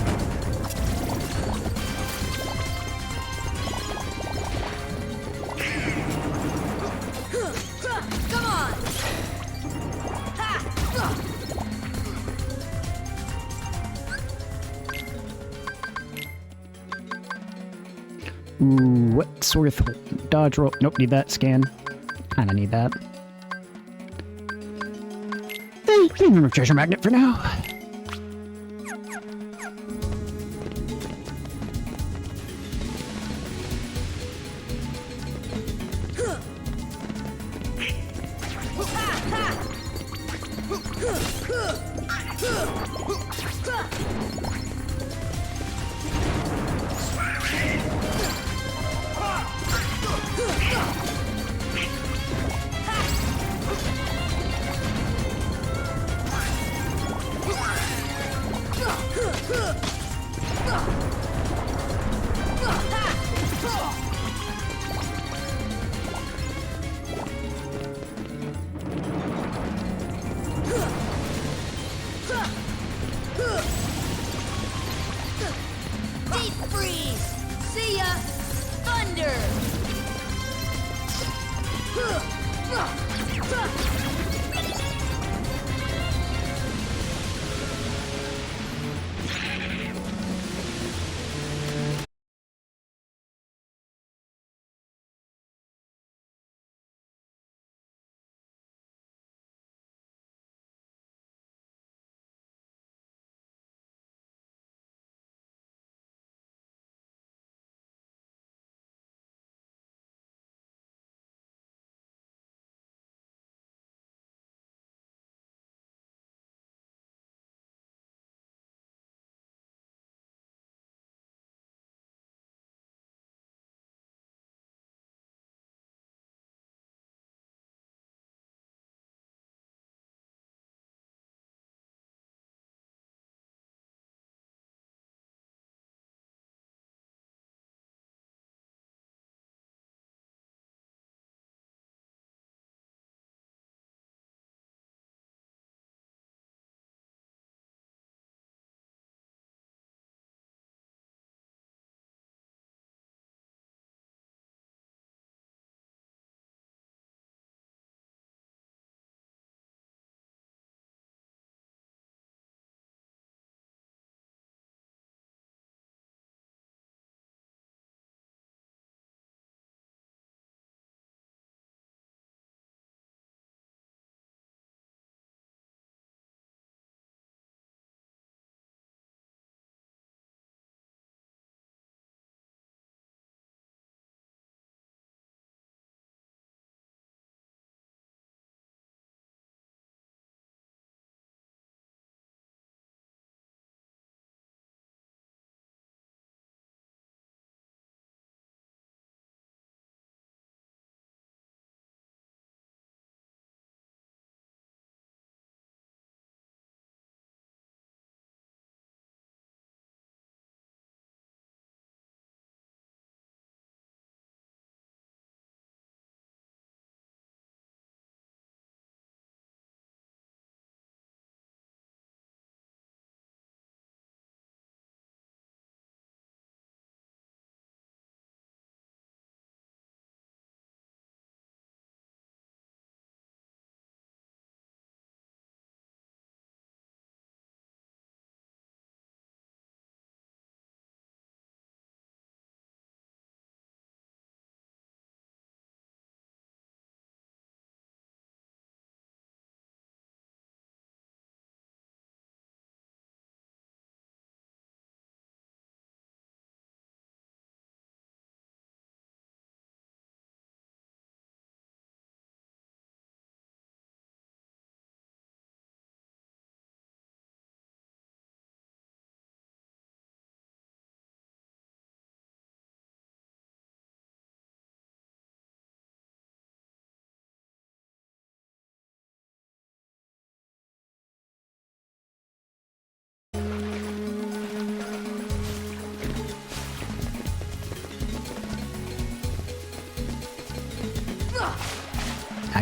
Come on! Ooh, what's worth dodge roll? Nope, need that. Scan. Kinda need that. Treasure magnet for now. Deep freeze! See ya! Thunder!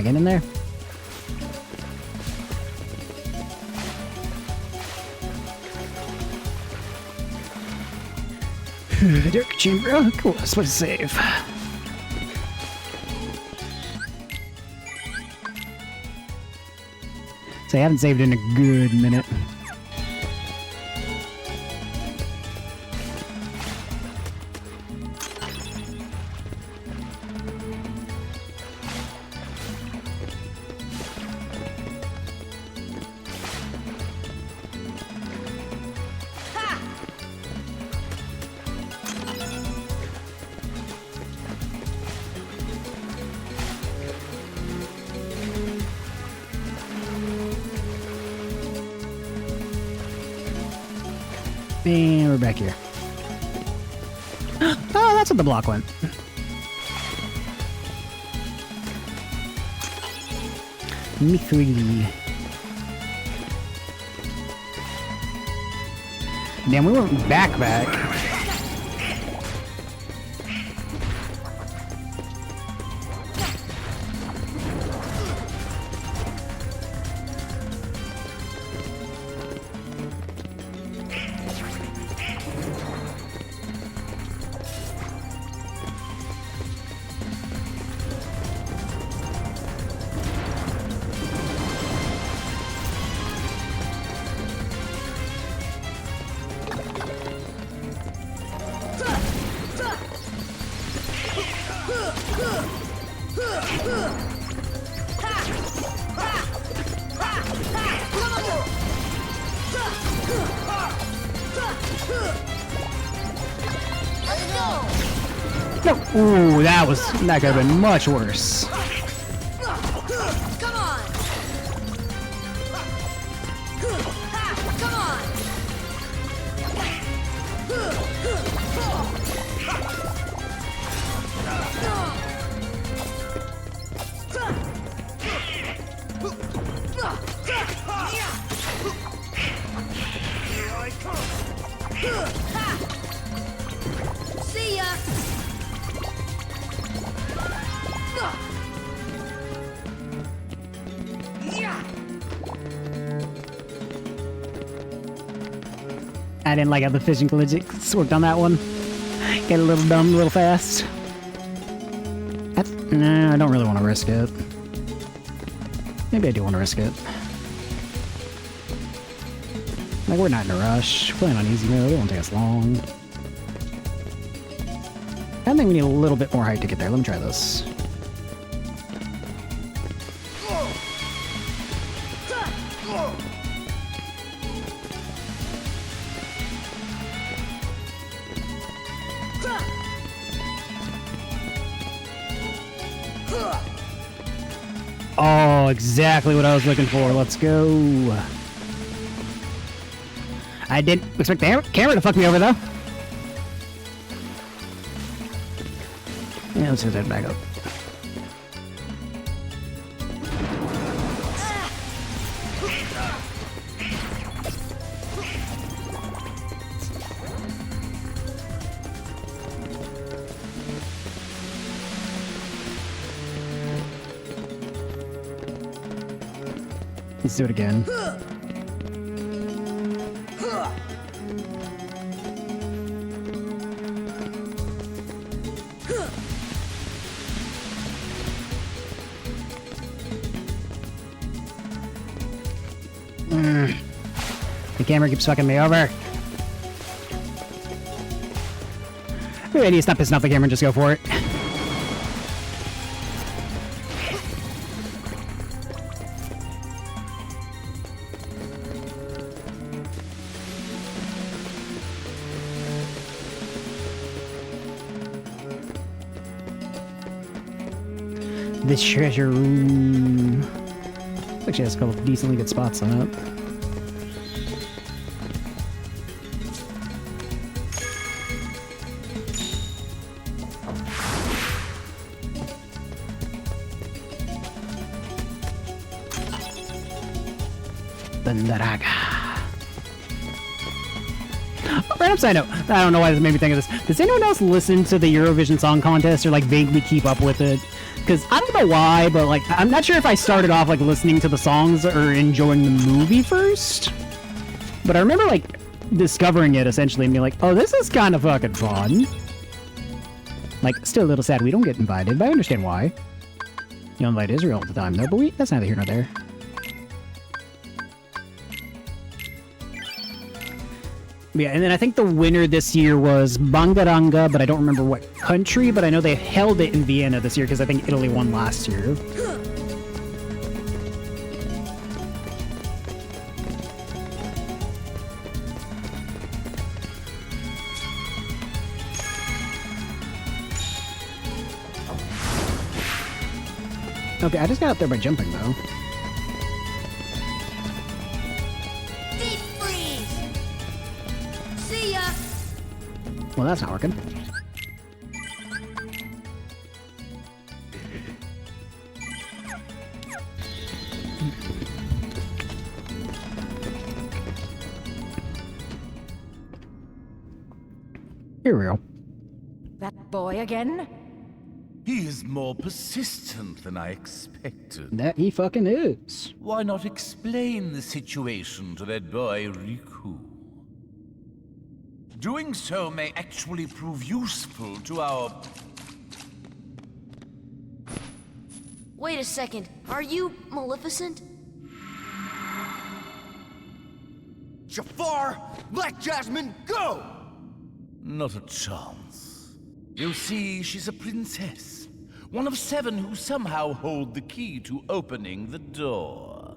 I get in there? Dark chamber. Oh, cool. That's what to save. So I haven't saved in a good minute. And we're back here. Oh, that's what the block went. Mithril. Damn, we went back. No. Ooh, that could have been much worse. Come on! Come on! Here I come! See ya! I didn't like how the physical logics worked on that one. Get a little dumb, a little fast. Nah, I don't really want to risk it. Maybe I do want to risk it. Like, we're not in a rush. Playing on easy mode, it won't take us long. I think we need a little bit more height to get there. Let me try this. Oh, exactly what I was looking for. Let's go. I didn't expect the camera to fuck me over, though. Yeah, let's hit that back up. Let's do it again. The camera keeps fucking me over. Maybe I need to stop pissing off the camera and just go for it. This treasure room actually has a couple of decently good spots on it. Bandaraga. Random side note. I don't know why this made me think of this. Does anyone else listen to the Eurovision Song Contest or like vaguely keep up with it? because I don't know why, but like I'm not sure if I started off like listening to the songs or enjoying the movie first. But I remember like discovering it essentially and being like, oh, this is kind of fucking fun. Like, still a little sad we don't get invited, but I understand why. You invite Israel all the time though, but that's neither here nor there. Yeah, and then I think the winner this year was Bangaranga, but I don't remember what country, but I know they held it in Vienna this year because I think Italy won last year. Okay, I just got up there by jumping though. Deep freeze! See ya! Well, that's not working. Here we go. That boy again? He is more persistent than I expected. That he fucking is. Why not explain the situation to that boy, Riku? Doing so may actually prove useful to our... Wait a second. Are you Maleficent? Jafar, let Jasmine go! Not a chance. You see, she's a princess. One of 7 who somehow hold the key to opening the door.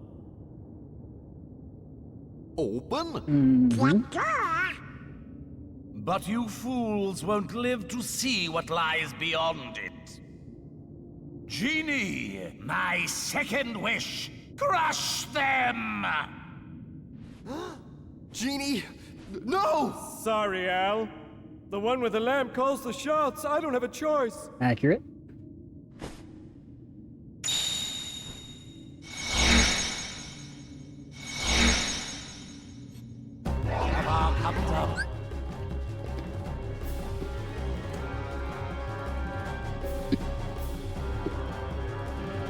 Open? But you fools won't live to see what lies beyond it. Genie, my second wish, crush them! Genie, no! Sorry, Al. The one with the lamp calls the shots. I don't have a choice. Accurate.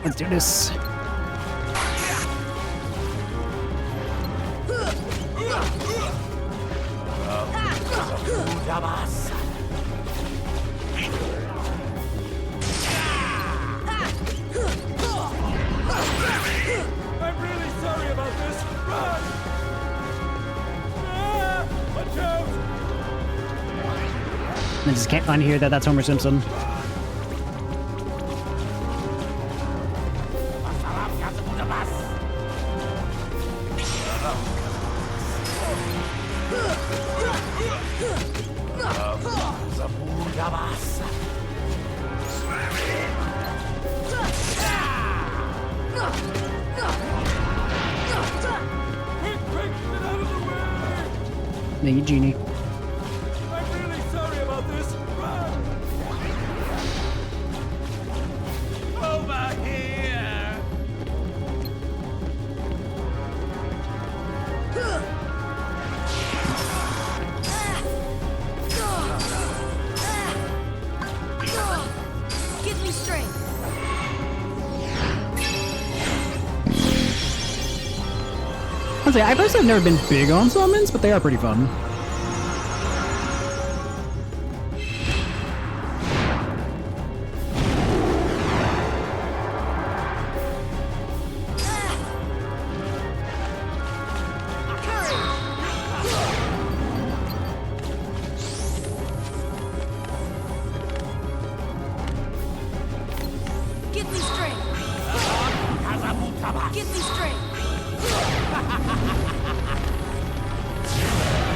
Let's do this. I'm really sorry about this. Run! Ah, watch out! I just can't find here that's Homer Simpson. Thank you, Genie. I'm really sorry about this. Run! Over here! Give me strength! I'd say I personally have never been big on summons, but they are pretty fun. Give me strength! Give me strength!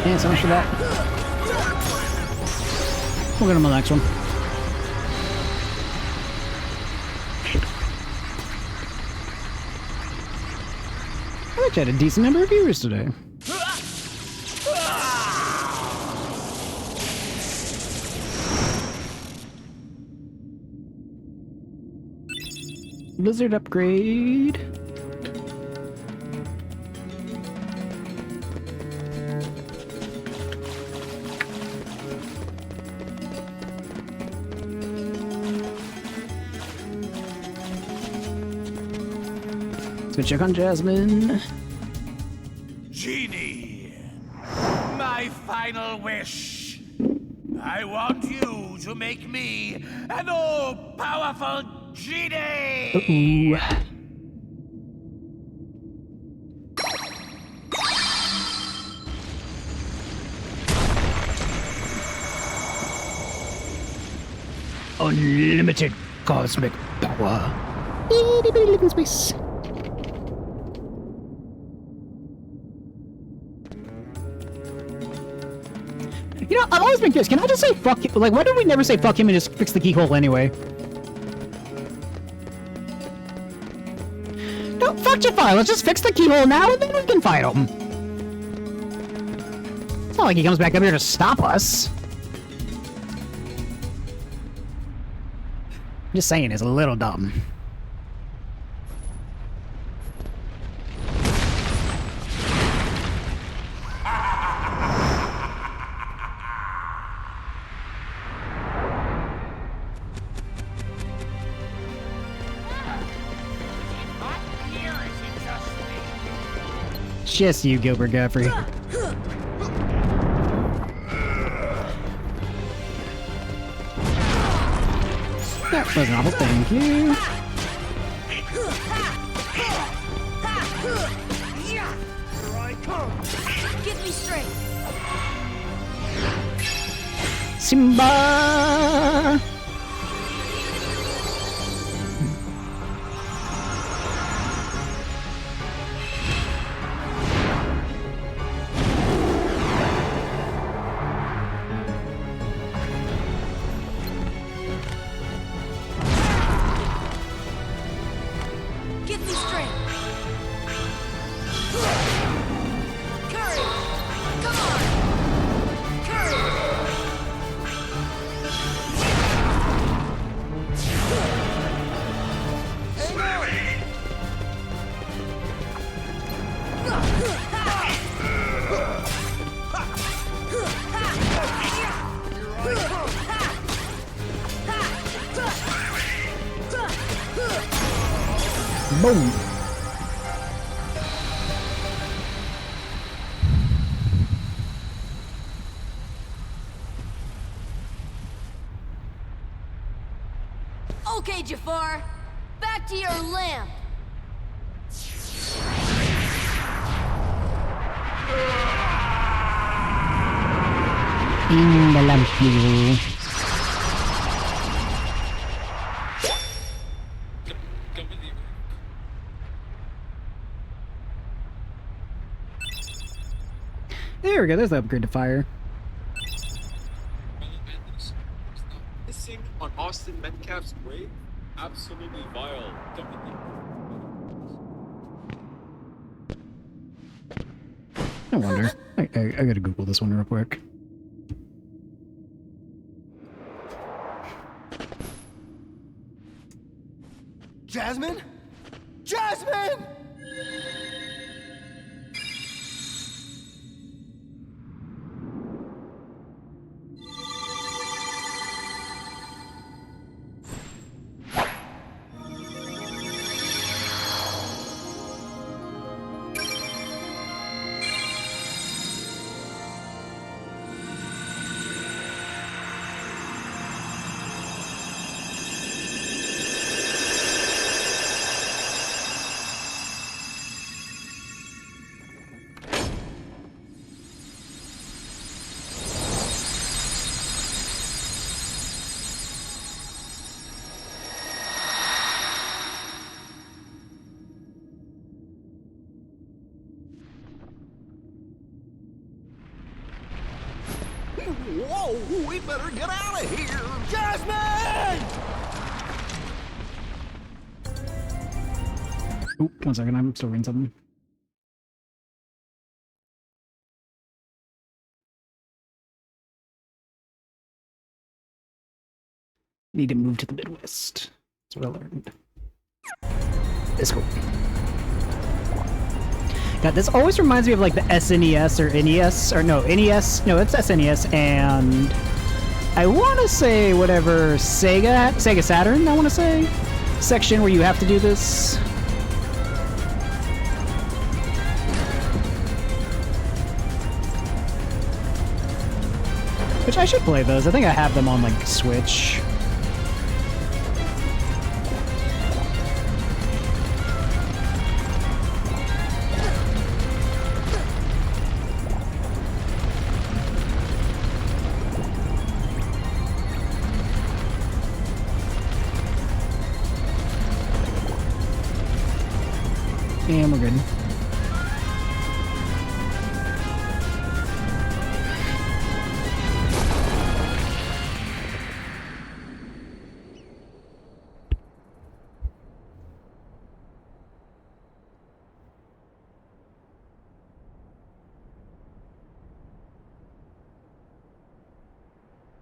Yeah, so much for that. We'll get on the next one. I actually had a decent number of viewers today. Blizzard upgrade. Good check on Jasmine. Genie, my final wish. I want you to make me an all-powerful genie! Ooh. Unlimited cosmic power. Itty bitty living space. You know, I've always been curious. Can I just say fuck him? Like, why did we never say fuck him and just fix the keyhole anyway? No, fuck your fire. Let's just fix the keyhole now and then we can fight him. It's not like he comes back up here to stop us. Just saying, it's a little dumb. Just you, Gilbert Godfrey. That was awful, thank you. Here I come. Get me straight. Simba! Get me straight. Courage. Come on. Courage. Boom! Okay, Jafar. Back to your lamp. In the lamp, you. There we go, there's the upgrade to fire. Missing on Austin Metcalf's grave? Absolutely vile. I wonder. I gotta Google this one real quick. Jasmine? Jasmine! Whoa, we better get out of here! Jasmine! Oop, 1 second, I'm still reading something. Need to move to the Midwest. That's what I learned. It's cool. God, this always reminds me of like the SNES or NES, or no, NES, no, it's SNES, and I want to say whatever Sega Saturn, I want to say, section where you have to do this. Which I should play those. I think I have them on like Switch. And we're good.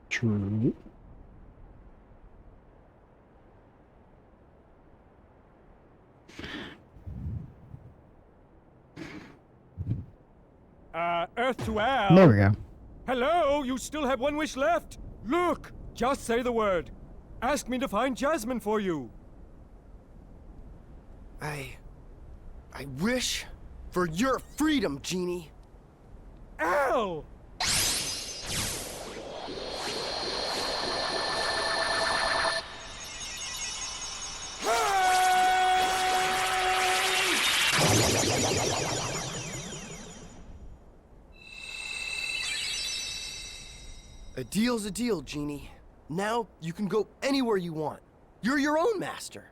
True. Earth to Al. There we go. Hello, you still have one wish left. Look, just say the word. Ask me to find Jasmine for you. I wish for your freedom, Genie. Al! A deal's a deal, Genie. Now you can go anywhere you want. You're your own master.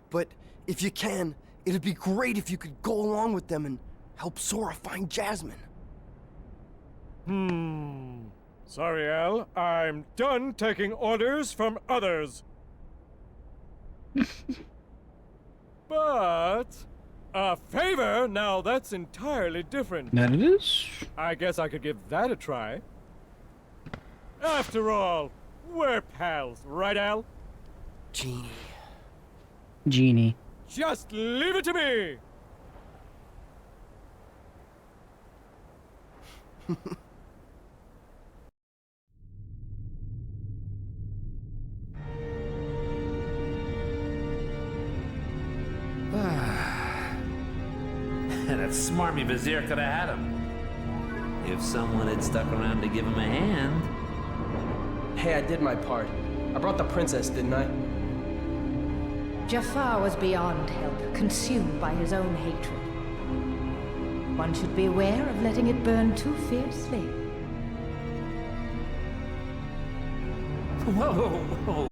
But if you can, it'd be great if you could go along with them and help Sora find Jasmine. Sorry, Al. I'm done taking orders from others. But a favor? Now that's entirely different. That it is? I guess I could give that a try. After all, we're pals, right, Al? Genie. Genie. Just leave it to me! That smarmy vizier could have had him. If someone had stuck around to give him a hand. Hey, I did my part. I brought the princess, didn't I? Jafar was beyond help, consumed by his own hatred. One should beware of letting it burn too fiercely. Whoa.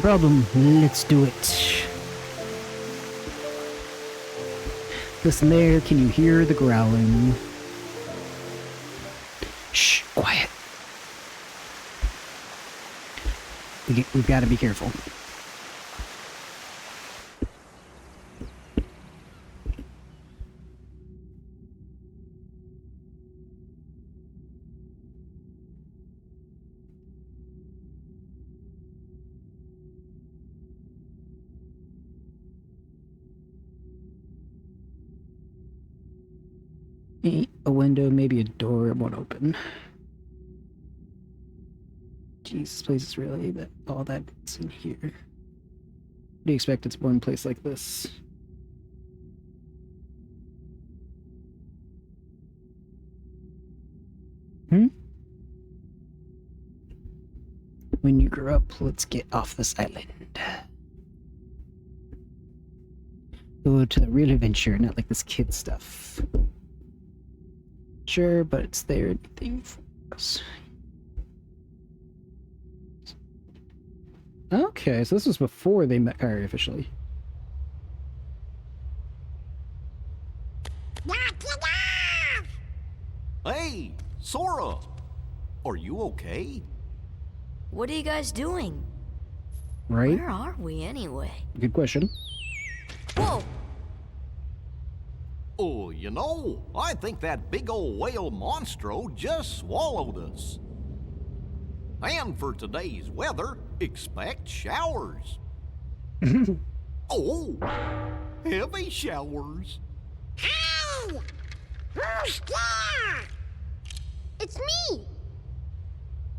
No problem. Let's do it. Listen there, can you hear the growling? Shh, quiet. We've got to be careful. A window, maybe a door, it won't open. Jesus, place is really that all that's in here. What do you expect it's one place like this? When you grow up, let's get off this island. Go to the real adventure, not like this kid stuff. Sure, but it's there anything for us. Okay, so this was before they met Kyrie officially. Hey, Sora! Are you okay? What are you guys doing? Right? Where are we anyway? Good question. Whoa! Oh, you know, I think that big old whale monstro just swallowed us. And for today's weather, expect showers. Oh, heavy showers. Hey! Who's there? It's me!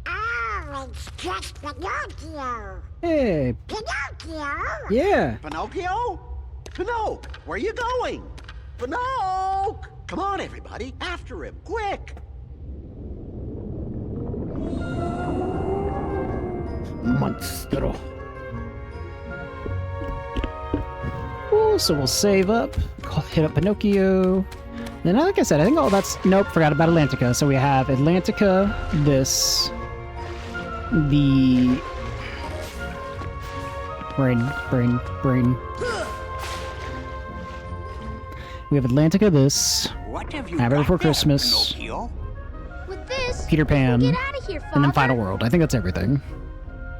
Oh, it's just Pinocchio. Hey! Pinocchio? Yeah! Pinocchio? Pinocchio, where are you going? Pinocchio! Come on, everybody, after him, quick! Monstro. Ooh, so we'll save up, hit up Pinocchio. Then, like I said, I think all that's... Nope, forgot about Atlantica. So we have Atlantica, this... The... Brain. We have Atlantica, this... What have you Nightmare Before got there, Christmas, Pinocchio? With this, Peter Pan, get out of here, Father. and then Final World. I think that's everything.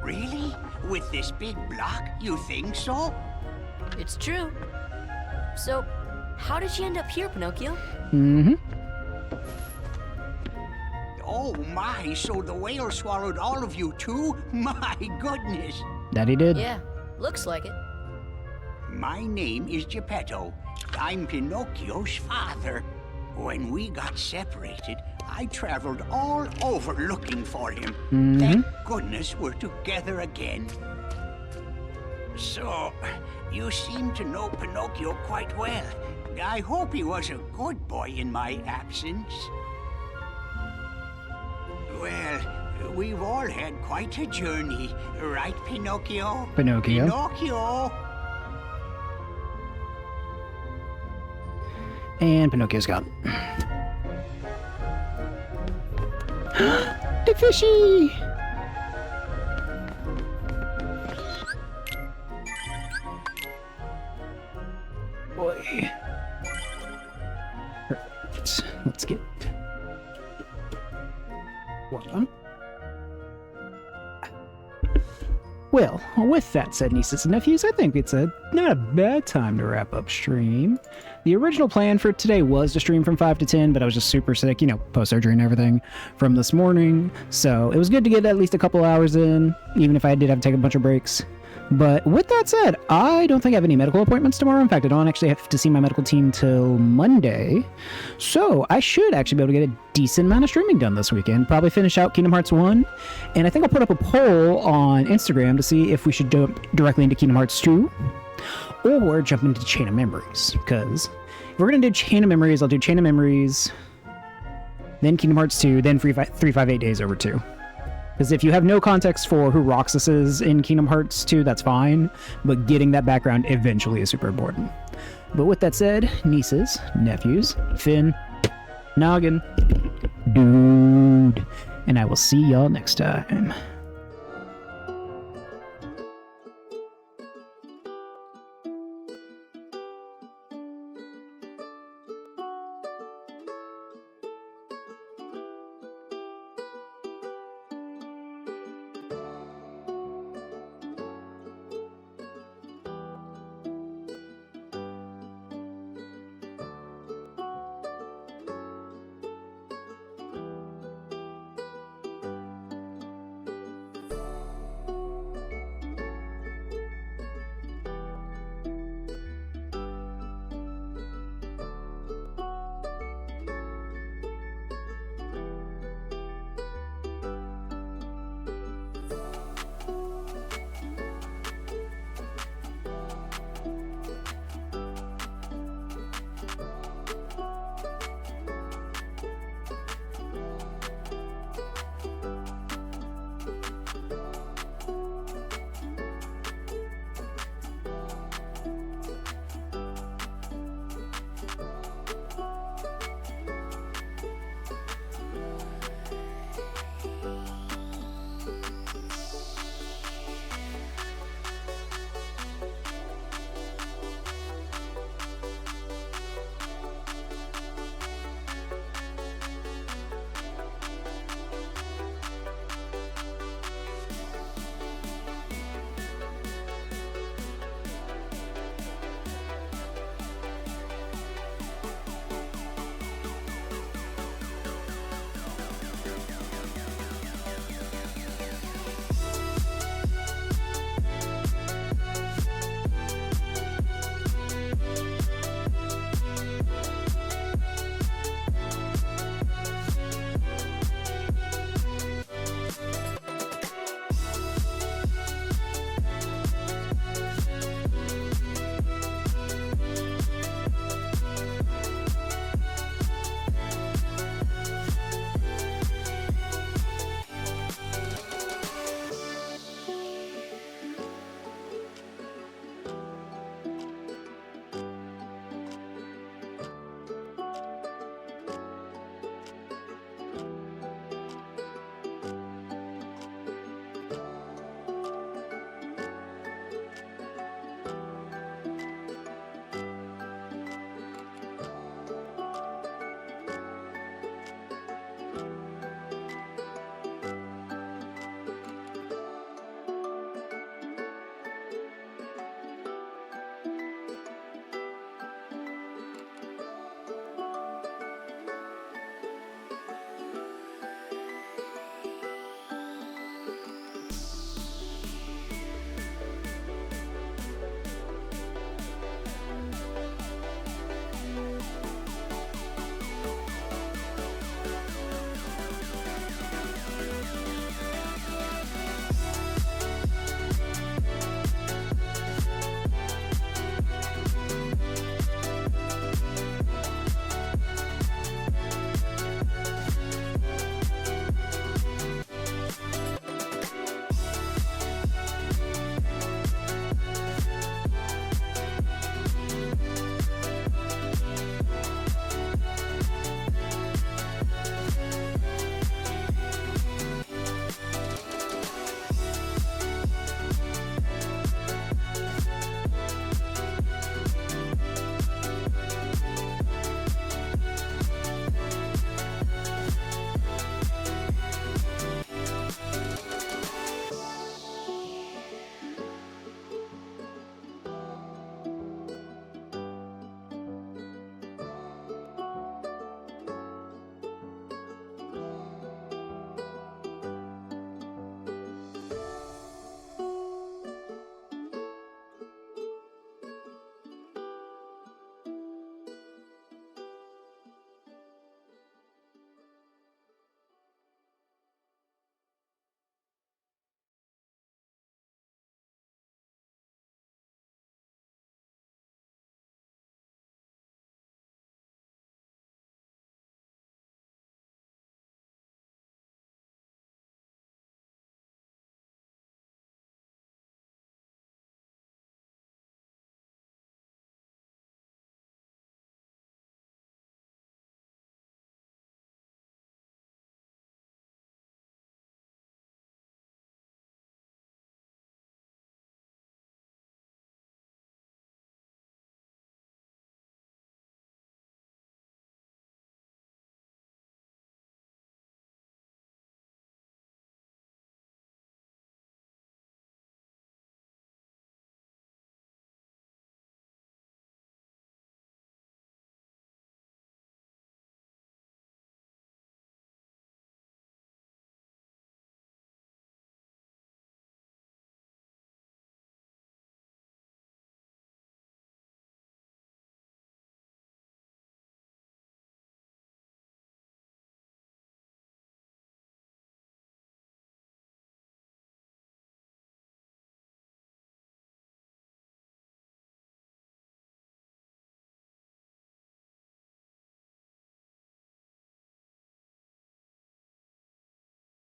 Really? With this big block, you think so? It's true. So, how did you end up here, Pinocchio? Mm-hmm. Oh my, so the whale swallowed all of you too? My goodness. That he did. Yeah, looks like it. My name is Geppetto. I'm Pinocchio's father. When we got separated, I traveled all over looking for him. Thank goodness we're together again. So, you seem to know Pinocchio quite well. I hope he was a good boy in my absence. Well, we've all had quite a journey, right, Pinocchio? Pinocchio. Pinocchio! And Pinocchio's gone. Big fishy! Boy. Let's get one. Well, with that said, nieces and nephews, I think it's not a bad time to wrap up stream. The original plan for today was to stream from 5 to 10, but I was just super sick, you know, post-surgery and everything from this morning. So it was good to get at least a couple hours in, even if I did have to take a bunch of breaks. But with that said, I don't think I have any medical appointments tomorrow. In fact, I don't actually have to see my medical team till Monday. So I should actually be able to get a decent amount of streaming done this weekend. Probably finish out Kingdom Hearts 1. And I think I'll put up a poll on Instagram to see if we should jump directly into Kingdom Hearts 2 or jump into Chain of Memories. Because if we're going to do Chain of Memories, I'll do Chain of Memories, then Kingdom Hearts 2, then 358 Days Over 2. Because if you have no context for who Roxas is in Kingdom Hearts 2, that's fine, but getting that background eventually is super important. But with that said, nieces, nephews, Finn, Noggin, dude, and I will see y'all next time.